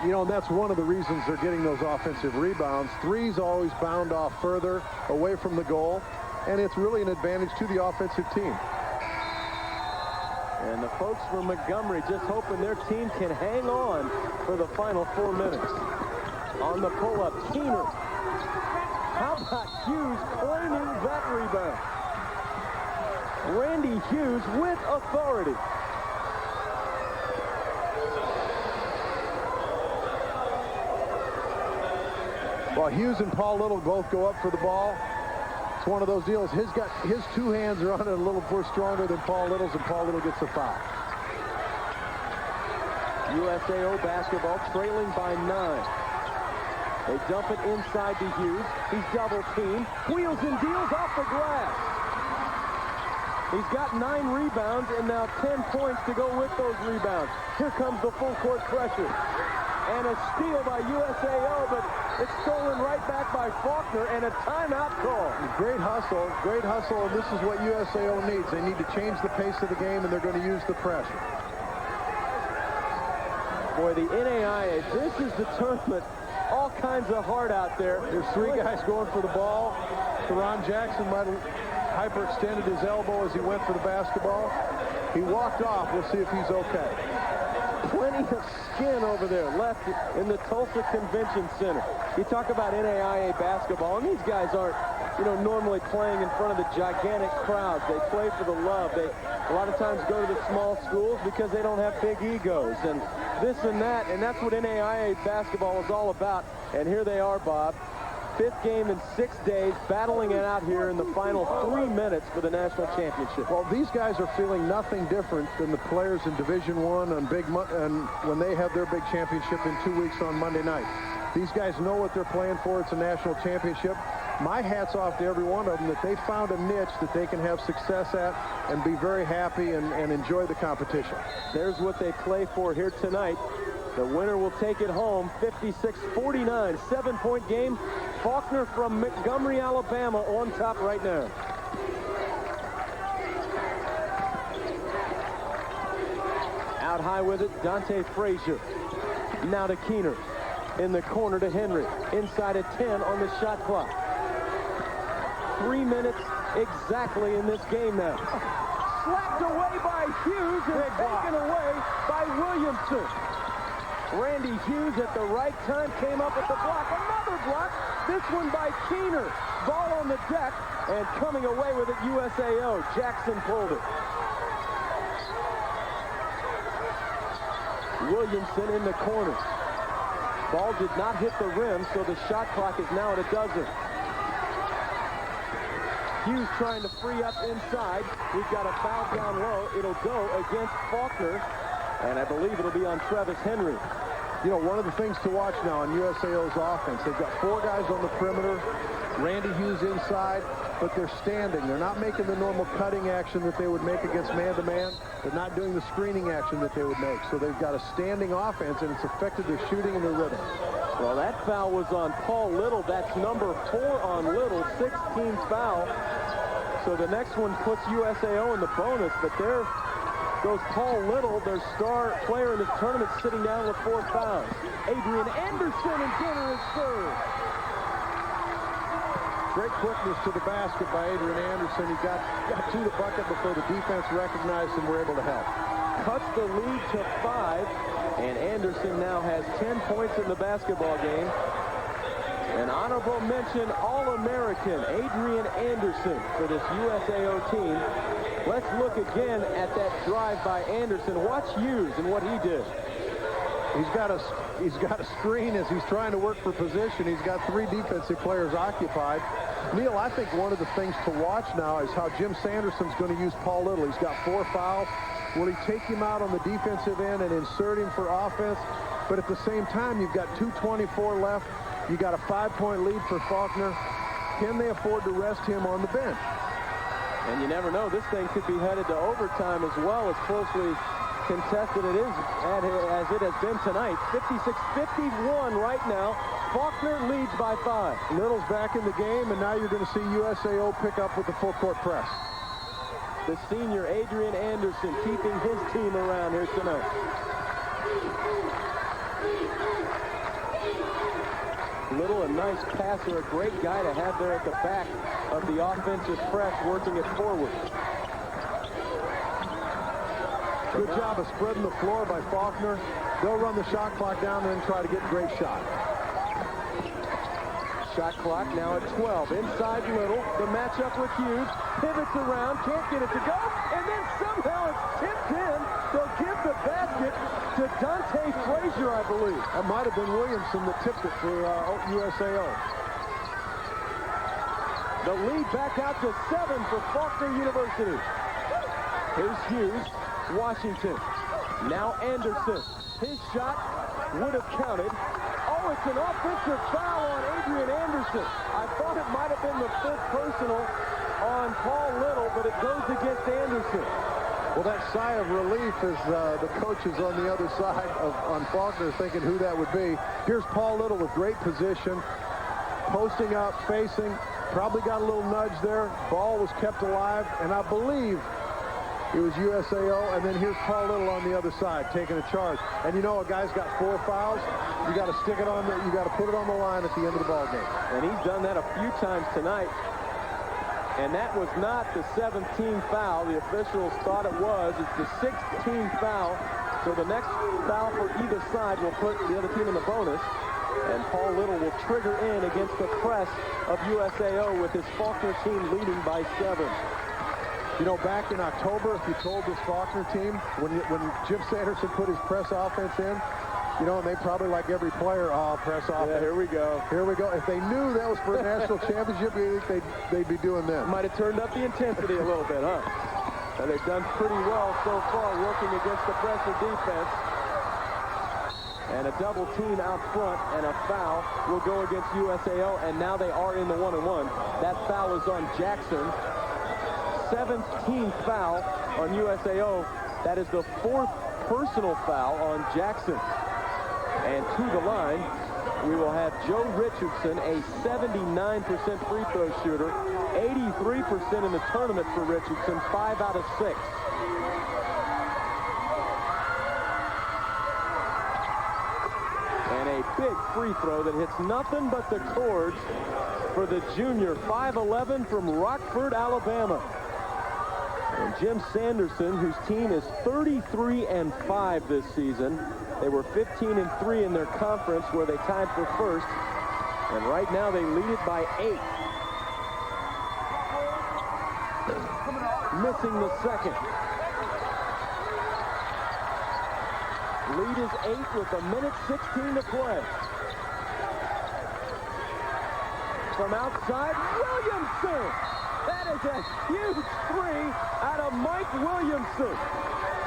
F: You know, and that's one of the reasons they're getting those offensive rebounds. Threes always bound off further away from the goal, and it's really an advantage to the offensive team.
B: And the folks from Montgomery just hoping their team can hang on for the final 4 minutes. On the pull-up, Keener. How about Hughes claiming that rebound? Randy Hughes with authority.
F: Well, Hughes and Paul Little both go up for the ball. It's one of those deals. His 2 hands are on it a little more stronger than Paul Little's, and Paul Little gets a foul.
B: USAO basketball trailing by 9. They dump it inside to Hughes. He's double teamed. Wheels and deals off the glass. He's got 9 rebounds and now 10 points to go with those rebounds. Here comes the full court pressure. And a steal by USAO, but it's stolen right back by Faulkner, and a timeout call.
F: Great hustle, and this is what USAO needs. They need to change the pace of the game, and they're going to use the pressure.
B: Boy, the NAIA, this is the tournament. All kinds of heart out there.
F: There's 3 guys going for the ball. Teron Jackson might have hyperextended his elbow as he went for the basketball. He walked off. We'll see if he's okay.
B: Plenty of skin over there left in the Tulsa Convention Center. You talk about NAIA basketball, and these guys aren't, normally playing in front of the gigantic crowds. They play for the love. They a lot of times go to the small schools because they don't have big egos and this and that, and that's what NAIA basketball is all about. And here they are, Bob. 5th game in 6 days, battling it out here in the final 3 minutes for the national championship.
F: Well, these guys are feeling nothing different than the players in Division I and when they have their big championship in 2 weeks on Monday night. These guys know what they're playing for. It's a national championship. My hat's off to every one of them that they found a niche that they can have success at and be very happy and enjoy the competition.
B: There's what they play for here tonight. The winner will take it home, 56-49, 7-point game. Faulkner from Montgomery, Alabama on top right now. Out high with it, Dante Frazier. Now to Keener. In the corner to Henry. Inside at 10 on the shot clock. 3 minutes exactly in this game now. Slapped away by Hughes and taken away by Williamson. Randy Hughes at the right time came up with the block. Another block. This one by Keener. Ball on the deck and coming away with it USAO. Jackson pulled it. Williamson in the corner. Ball did not hit the rim, so the shot clock is now at 12. Hughes trying to free up inside. We've got a foul down low. It'll go against Faulkner, and I believe it'll be on Travis Henry.
F: You know, one of the things to watch now on USAO's offense, they've got 4 guys on the perimeter, Randy Hughes inside, but they're standing. They're not making the normal cutting action that they would make against man-to-man. They're not doing the screening action that they would make. So they've got a standing offense, and it's affected their shooting and their rhythm.
B: Well, that foul was on Paul Little. That's number 4 on Little, 16th foul. So the next one puts USAO in the bonus, but there goes Paul Little, their star player in this tournament, sitting down with 4 fouls. Adrian Anderson and dinner is served.
F: Great quickness to the basket by Adrian Anderson. He got to the bucket before the defense recognized and were able to help.
B: Cuts the lead to 5, and Anderson now has 10 points in the basketball game. An honorable mention All-American Adrian Anderson for this USAO team. Let's look again at that drive by Anderson. Watch Hughes and what he did.
F: He's got a screen as he's trying to work for position. He's got 3 defensive players occupied. Neil, I think one of the things to watch now is how Jim Sanderson's going to use Paul Little. He's got 4 fouls. Will he take him out on the defensive end and insert him for offense? But at the same time, you've got 2:24 left. You got a 5-point lead for Faulkner. Can they afford to rest him on the bench?
B: And you never know. This thing could be headed to overtime as well, as closely contested it is as it has been tonight. 56-51 right now. Faulkner leads by 5.
F: Little's back in the game, and now you're going to see USAO pick up with the full court press.
B: The senior Adrian Anderson keeping his team around here tonight. Little, a nice passer, a great guy to have there at the back of the offensive press, working it forward.
F: Good job of spreading the floor by Faulkner. They'll run the shot clock down and then try to get a great shot.
B: Shot clock now at 12. Inside Little. The matchup with Hughes. Pivots around. Can't get it to go. And then somehow it's tipped in. They'll give the basket to Dante Frazier, I believe.
F: That might have been Williamson that tipped it for USAO.
B: The lead back out to 7 for Faulkner University. Here's Hughes. Washington. Now Anderson. His shot would have counted. Oh, it's an offensive foul on Adrian Anderson. I thought it might have been the 5th personal on Paul Little, but it goes against Anderson.
F: Well, that sigh of relief as the coaches on the other side on Faulkner thinking who that would be. Here's Paul Little with great position, posting up, facing, probably got a little nudge there. Ball was kept alive, and I believe it was USAO, and then here's Paul Little on the other side taking a charge. And you know, a guy's got 4 fouls. You got to stick it on you got to put it on the line at the end of the ball game.
B: And he's done that a few times tonight. And that was not the 17th foul. The officials thought it was. It's the 16th foul. So the next foul for either side will put the other team in the bonus. And Paul Little will trigger in against the press of USAO with his Faulkner team leading by 7.
F: You know, back in October, if you told this Faulkner team, when Jim Sanderson put his press offense in, you know, and they probably, like every player, press offense.
B: Yeah, here we go.
F: Here we go. If they knew that was for a national championship, they'd be doing this.
B: Might have turned up the intensity a little bit, huh? And they've done pretty well so far working against the pressure defense. And a double team out front, and a foul will go against USAO, and now they are in the 1-on-1. That foul is on Jackson. 17th foul on USAO. That is the 4th personal foul on Jackson. And to the line, we will have Joe Richardson, a 79% free throw shooter, 83% in the tournament for Richardson, 5 out of 6. And a big free throw that hits nothing but the cords for the junior, 5'11" from Rockford, Alabama. And Jim Sanderson, whose team is 33-5 this season. They were 15-3 in their conference, where they tied for first. And right now they lead it by 8. Missing the second. Lead is 8 with 1:16 to play. From outside, Williamson. That is a huge three out of Mike Williamson.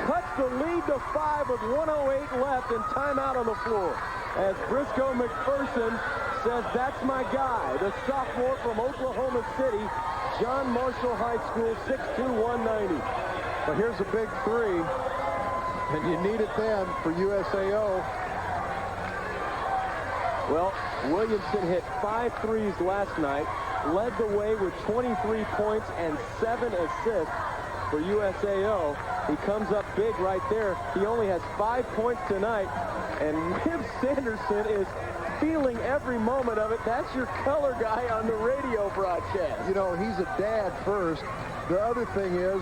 B: Cuts the lead to 5 with 1:08 left and timeout on the floor. As Briscoe McPherson says, that's my guy. The sophomore from Oklahoma City, John Marshall High School, 6'2", 190.
F: But here's a big three, and you need it then for USAO.
B: Well, Williamson hit 5 threes last night, led the way with 23 points and 7 assists for USAO. He comes up big right there. He only has 5 points tonight, and Wim Sanderson is feeling every moment of it. That's your color guy on the radio broadcast.
F: You know, he's a dad first. The other thing is,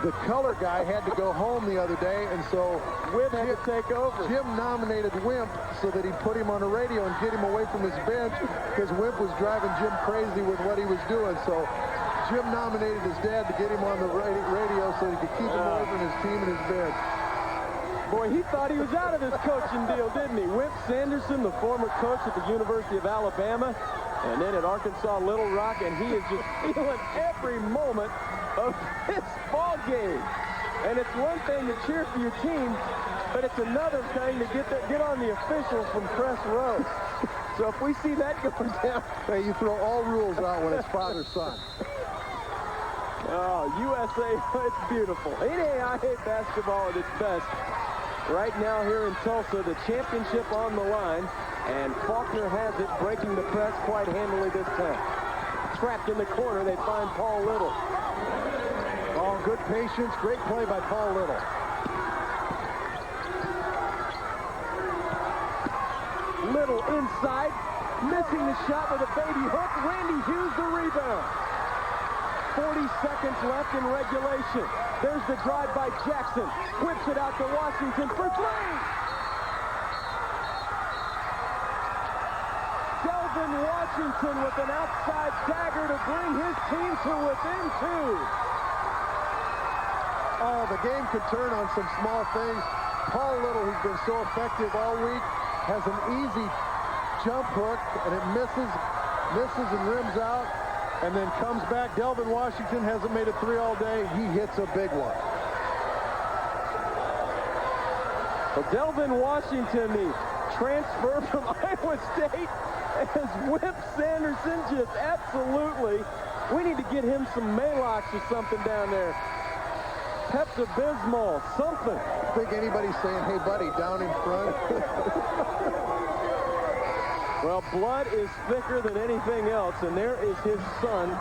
F: the color guy had to go home the other day, and so
B: Wimp had to take over.
F: Jim nominated Wimp so that he'd put him on the radio and get him away from his bench, because Wimp was driving Jim crazy with what he was doing. So Jim nominated his dad to get him on the radio so he could keep him away from his team and his bench.
B: Boy, he thought he was out of this coaching deal, didn't he? Wimp Sanderson, the former coach at the University of Alabama, and then at Arkansas Little Rock, and he is just feeling every moment of this ball game. And it's one thing to cheer for your team, but it's another thing to get on the officials from press row. So if we see that going down...
F: Hey, you throw all rules out when it's father-son.
B: Oh, USA, it's beautiful. NAIA basketball at its best. Right now here in Tulsa, the championship on the line, and Faulkner has it, breaking the press quite handily this time. Trapped in the corner, they find Paul Little.
F: Oh, good patience. Great play by Paul Little.
B: Little inside, missing the shot with a baby hook. Randy Hughes the rebound. 40 seconds left in regulation. There's the drive by Jackson. Whips it out to Washington for three. Delvin Washington with an outside dagger to bring his team to within 2.
F: Oh, the game could turn on some small things. Paul Little, who's been so effective all week, has an easy jump hook, and it misses and rims out, and then comes back. Delvin Washington hasn't made a three all day. He hits a big one.
B: Well, Delvin Washington, the transfer from Iowa State, as Wimp Sanderson just absolutely, we need to get him some Maalox or something down there. Pepto-Bismol, something.
F: I think anybody's saying, hey, buddy, down in front.
B: Well, blood is thicker than anything else, and there is his son,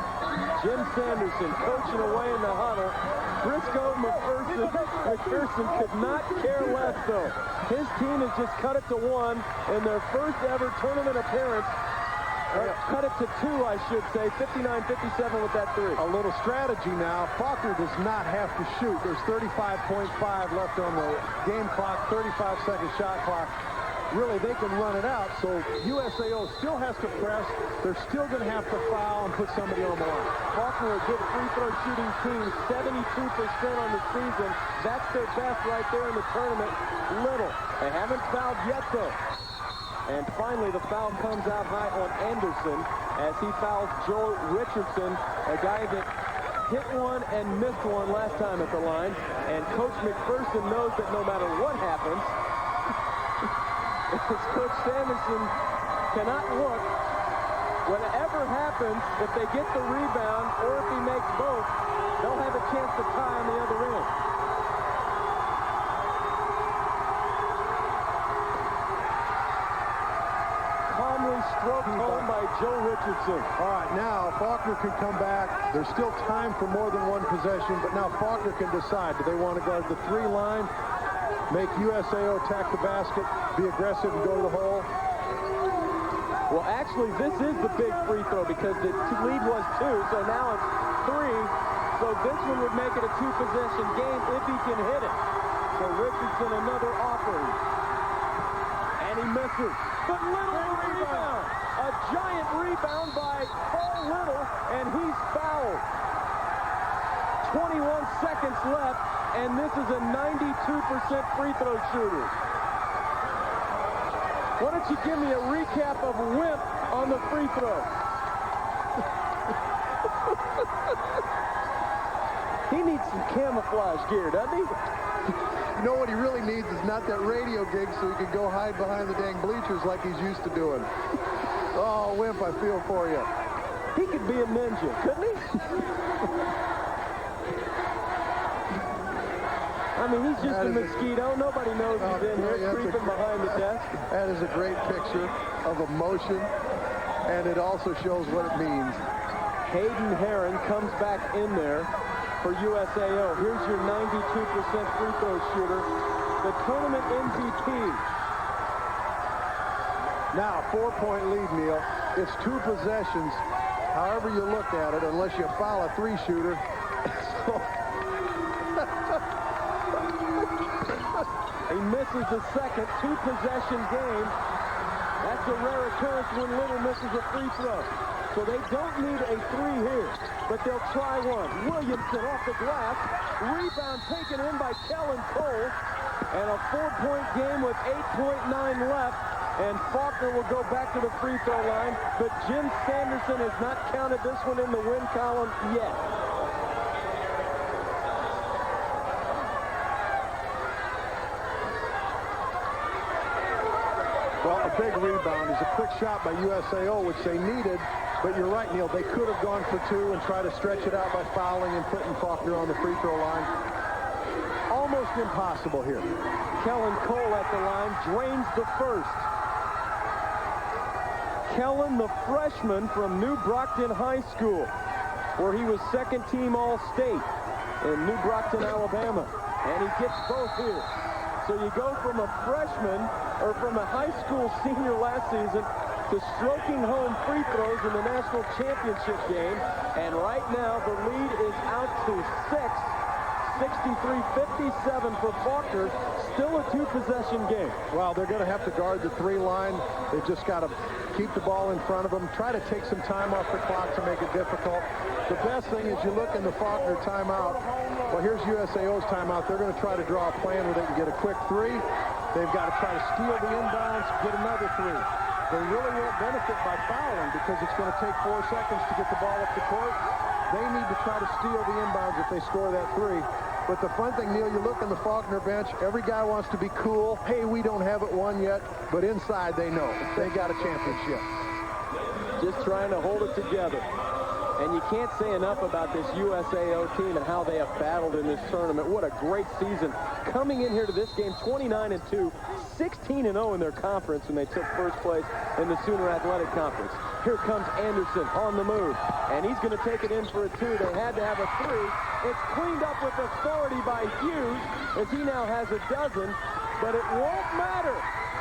B: Jim Sanderson, coaching away in the huddle. Briscoe McPherson could not care less, though. His team has just cut it to 1 in their first ever tournament appearance. Cut it to 2, I should say. 59-57 with that three.
F: A little strategy now. Faulkner does not have to shoot. There's 35.5 left on the game clock, 35-second shot clock. Really, they can run it out, so USAO still has to press. They're still going to have to foul and put somebody on the line.
B: Faulkner, a good free throw shooting team, 72% on the season. That's their best right there in the tournament. Little. They haven't fouled yet, though. And finally, the foul comes out high on Anderson as he fouls Joe Richardson, a guy that hit one and missed one last time at the line. And Coach McPherson knows that no matter what happens, Coach Sanderson cannot look. Whatever happens, if they get the rebound or if he makes both, they'll have a chance to tie on the other end. Calmly stroked home by Joe Richardson.
F: All right, now Faulkner can come back. There's still time for more than one possession, but now Faulkner can decide. Do they want to guard the 3 line, make USAO attack the basket, be aggressive and go to the hole?
B: Well, actually, this is the big free throw because the lead was 2, so now it's 3. So this one would make it a 2-possession game if he can hit it. So Richardson, another offering. And he misses. But Little rebound. A giant rebound by Paul Little, and he's fouled. 21 seconds left, and this is a 92% free throw shooter. Why don't you give me a recap of Wimp on the free throw? He needs some camouflage gear, doesn't he?
F: You know what he really needs is not that radio gig so he can go hide behind the dang bleachers like he's used to doing. Oh, Wimp, I feel for you.
B: He could be a ninja, couldn't he? I mean, he's just a mosquito. Nobody knows he's in here creeping behind the desk.
F: That is a great picture of emotion, and it also shows what it means.
B: Hayden Herron comes back in there for USAO. Here's your 92% free throw shooter, the tournament MVP.
F: Now, 4-point lead, Neil. It's 2 possessions, however you look at it, unless you foul a 3-shooter.
B: He misses the second 2-possession game. That's a rare occurrence when Little misses a free throw. So they don't need a 3 here, but they'll try one. Williamson off the glass. Rebound taken in by Kellen Cole. And a 4-point game with 8.9 left. And Faulkner will go back to the free throw line. But Jim Sanderson has not counted this one in the win column yet.
F: Well, a big rebound is a quick shot by USAO, which they needed. But you're right, Neil. They could have gone for 2 and tried to stretch it out by fouling and putting Faulkner on the free throw line. Almost impossible here.
B: Kellen Cole at the line drains the first. Kellen, the freshman from New Brockton High School, where he was second-team All-State in New Brockton, Alabama. And he gets both here. So you go from a freshman, or from a high school senior last season, to stroking home free throws in the national championship game. And right now, the lead is out to 6. 63-57 for Faulkner. Still a 2-possession game.
F: Well, they're going to have to guard the 3 line. They've just got to keep the ball in front of them. Try to take some time off the clock to make it difficult. The best thing is you look in the Faulkner timeout. Well, here's USAO's timeout. They're going to try to draw a plan where they can get a quick 3. They've got to try to steal the inbounds, get another 3. They really won't benefit by fouling because it's going to take 4 seconds to get the ball up the court. They need to try to steal the inbounds if they score that 3. But the fun thing, Neil, you look in the Faulkner bench, every guy wants to be cool. Hey, we don't have it won yet. But inside, they know. They got a championship.
B: Just trying to hold it together. And you can't say enough about this USAO team and how they have battled in this tournament. What a great season. Coming in here to this game, 29-2, 16-0 in their conference when they took first place in the Sooner Athletic Conference. Here comes Anderson on the move. And he's going to take it in for a 2. They had to have a 3. It's cleaned up with authority by Hughes as he now has a dozen. But it won't matter.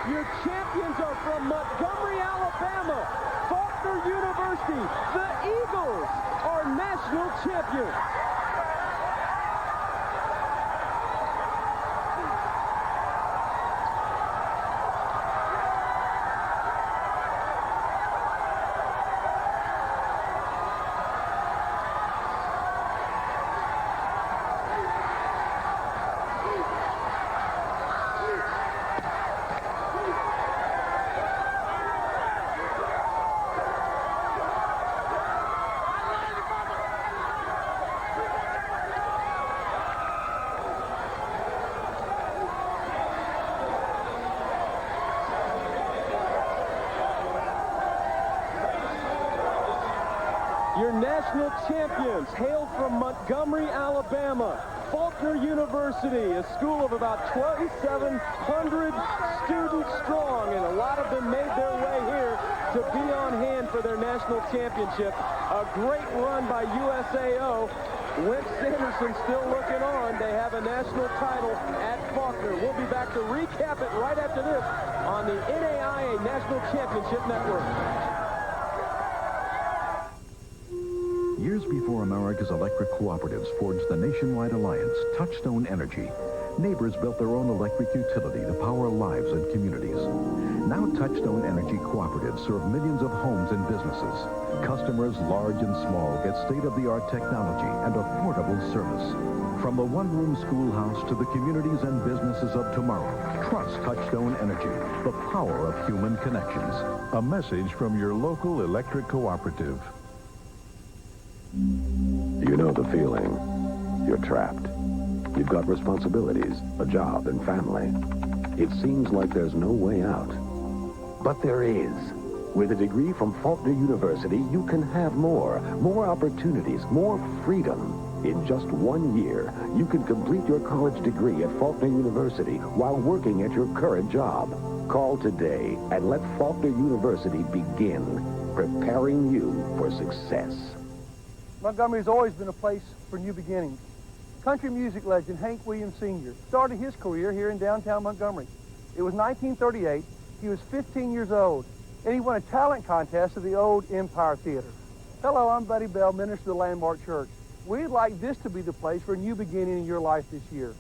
B: Your champions are from Montgomery, Alabama. Faulkner University. The Eagles are national champions. Your national champions hail from Montgomery, Alabama. Faulkner University, a school of about 2,700 students strong, and a lot of them made their way here to be on hand for their national championship. A great run by USAO. Wimp Sanderson still looking on. They have a national title at Faulkner. We'll be back to recap it right after this on the NAIA National Championship Network.
N: Years before America's electric cooperatives forged the nationwide alliance, Touchstone Energy, neighbors built their own electric utility to power lives and communities. Now Touchstone Energy cooperatives serve millions of homes and businesses. Customers large and small get state-of-the-art technology and affordable service. From the one-room schoolhouse to the communities and businesses of tomorrow, trust Touchstone Energy, the power of human connections.
U: A message from your local electric cooperative.
D: You know the feeling. You're trapped. You've got responsibilities, a job, and family. It seems like there's no way out. But there is. With a degree from Faulkner University, you can have more opportunities, more freedom. In just 1 year, you can complete your college degree at Faulkner University while working at your current job. Call today and let Faulkner University begin preparing you for success.
Q: Montgomery's always been a place for new beginnings. Country music legend Hank Williams Sr. started his career here in downtown Montgomery. It was 1938. He was 15 years old, and he won a talent contest at the old Empire Theater. Hello, I'm Buddy Bell, minister of the Landmark Church. We'd like this to be the place for a new beginning in your life this year.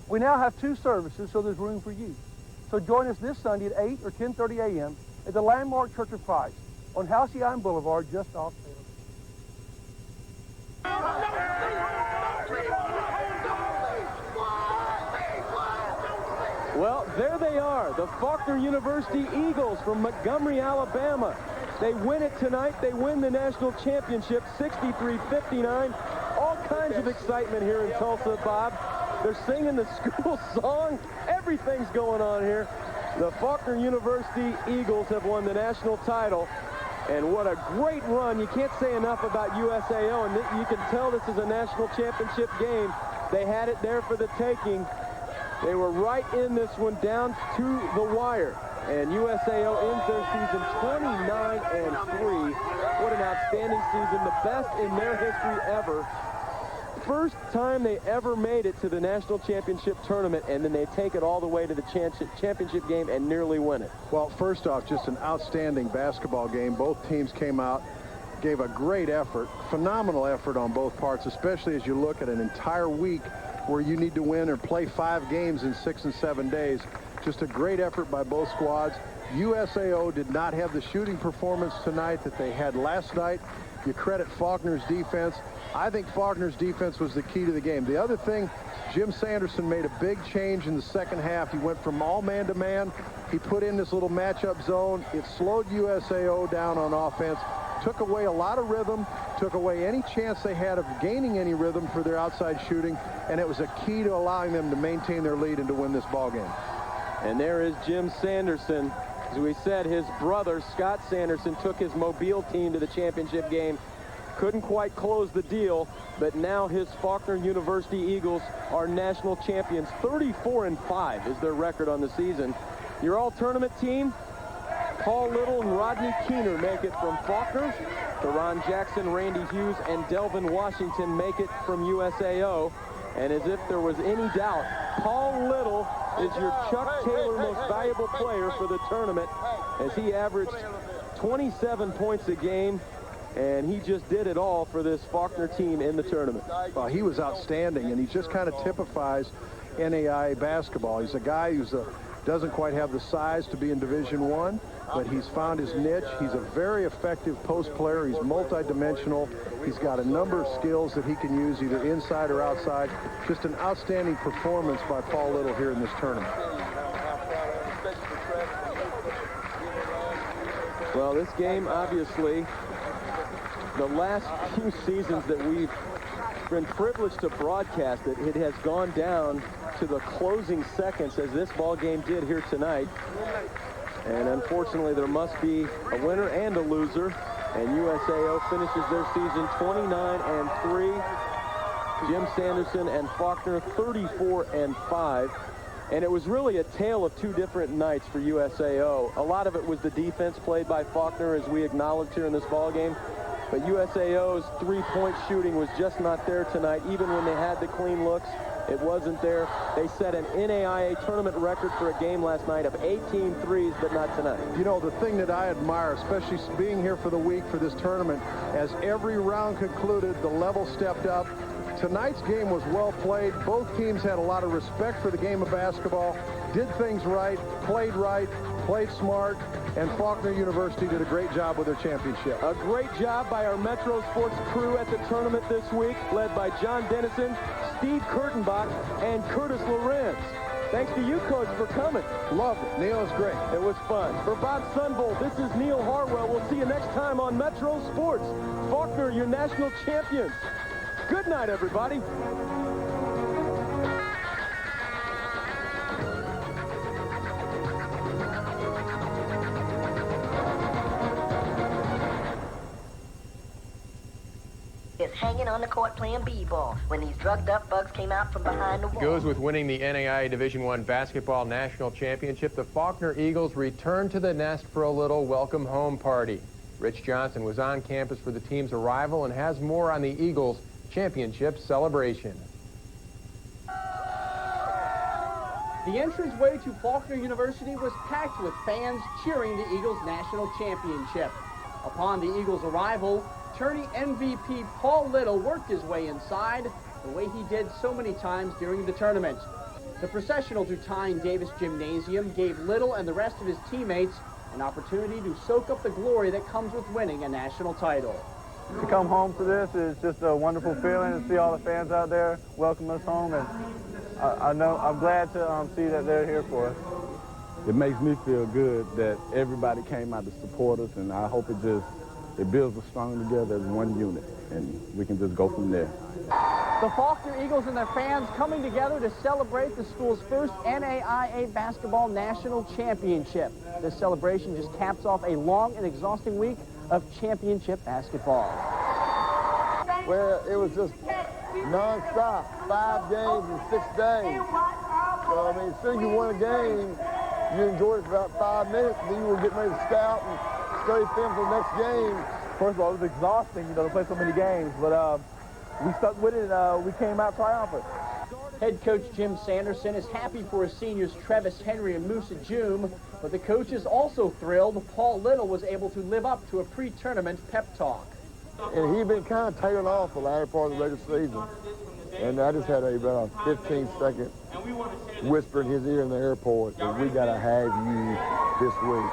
Q: We now have 2 services, so there's room for you. So join us this Sunday at 8 or 10:30 a.m. at the Landmark Church of Christ on Halcyon Island Boulevard, just off Taylor.
B: Well, there they are, the Faulkner University Eagles from Montgomery, Alabama. They win it tonight. They win the national championship, 63-59. All kinds of excitement here in Tulsa, Bob. They're singing the school song. Everything's going on here. The Faulkner University Eagles have won the national title. And what a great run. You can't say enough about USAO. And you can tell this is a national championship game. They had it there for the taking. They were right in this one down to the wire. And USAO ends their season 29-3. What an outstanding season. The best in their history ever. First time they ever made it to the national championship tournament, and then they take it all the way to the championship game and nearly win it.
F: Well, first off, just an outstanding basketball game. Both teams came out, gave a great effort, phenomenal effort on both parts, especially as you look at an entire week where you need to win or play 5 games in 6 and 7 days. Just a great effort by both squads. USAO did not have the shooting performance tonight that they had last night. You credit Faulkner's defense. I think Faulkner's defense was the key to the game. The other thing, Jim Sanderson made a big change in the second half. He went from all man-to-man. He put in this little matchup zone. It slowed USAO down on offense, took away a lot of rhythm, took away any chance they had of gaining any rhythm for their outside shooting, and it was a key to allowing them to maintain their lead and to win this ball game.
B: And there is Jim Sanderson. As we said, his brother, Scott Sanderson, took his Mobile team to the championship game. Couldn't quite close the deal, but now his Faulkner University Eagles are national champions. 34-5 is their record on the season. Your all-tournament team, Paul Little and Rodney Keener make it from Faulkner. Deron Jackson, Randy Hughes, and Delvin Washington make it from USAO. And as if there was any doubt, Paul Little is your Chuck Taylor most valuable player for the tournament, as he averaged 27 points a game, and he just did it all for this Faulkner team in the tournament.
F: Well, he was outstanding, and he just kind of typifies NAIA basketball. He's a guy who's doesn't quite have the size to be in Division I, but he's found his niche. He's a very effective post player. He's multidimensional. He's got a number of skills that he can use either inside or outside. Just an outstanding performance by Paul Little here in this tournament.
B: Well, this game, obviously, the last few seasons that we've been privileged to broadcast it, it has gone down to the closing seconds, as this ball game did here tonight. And unfortunately, there must be a winner and a loser. And USAO finishes their season 29-3. Jim Sanderson and Faulkner 34-5. And it was really a tale of 2 different nights for USAO. A lot of it was the defense played by Faulkner, as we acknowledged here in this ball game. But USAO's 3-point shooting was just not there tonight. Even when they had the clean looks, it wasn't there. They set an NAIA tournament record for a game last night of 18 threes, but not tonight.
F: You know, the thing that I admire, especially being here for the week for this tournament, as every round concluded, the level stepped up. Tonight's game was well played. Both teams had a lot of respect for the game of basketball, did things right, played smart, and Faulkner University did a great job with their championship.
B: A great job by our Metro Sports crew at the tournament this week, led by John Dennison, Steve Kurtenbach, and Curtis Lorenz. Thanks to you, Coach, for coming.
F: Loved it. Neil, was great.
B: It was fun. For Bob Sunvold, this is Neil Harwell. We'll see you next time on Metro Sports. Faulkner, your national champions. Good night, everybody.
H: Is hanging on the court playing b-ball when these drugged-up bugs came out from behind the wall.
R: Goes with winning the NAIA Division I Basketball National Championship. The Faulkner Eagles return to the nest for a little welcome home party. Rich Johnson was on campus for the team's arrival and has more on the Eagles' championship celebration.
S: The entranceway to Faulkner University was packed with fans cheering the Eagles' national championship. Upon the Eagles' arrival, tourney MVP Paul Little worked his way inside the way he did so many times during the tournament. The processional to Tyne Davis Gymnasium gave Little and the rest of his teammates an opportunity to soak up the glory that comes with winning a national title.
W: To come home to this is just a wonderful feeling to see all the fans out there welcome us home, and I'm glad to see that they're here for us.
X: It makes me feel good that everybody came out to support us, and I hope it builds us strong together as one unit, and we can just go from there.
S: The Faulkner Eagles and their fans coming together to celebrate the school's first NAIA Basketball National Championship. This celebration just caps off a long and exhausting week of championship basketball.
Y: Well, it was just non-stop, 5 games in 6 days. So, I mean, as soon as you won a game, you enjoyed it for about 5 minutes, and then you were getting ready to scout and study film for the next game.
W: First of all, it was exhausting, to play so many games, but we stuck with it, and we came out triumphant.
S: Head coach Jim Sanderson is happy for his seniors Travis Henry and Musa Joom, but the coach is also thrilled Paul Little was able to live up to a pre-tournament pep talk.
Y: And he'd been kind of tailing off the latter part of the regular season. And I just had about a 15-second whisper in his ear in the airport that we got to have you this week.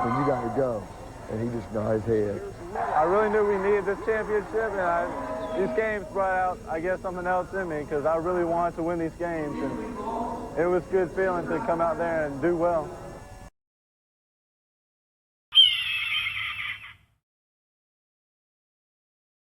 Y: And you got to go. And he just nodded his head.
W: I really knew we needed this championship, and these games brought out, I guess, something else in me, because I really wanted to win these games. And it was a good feeling to come out there and do well.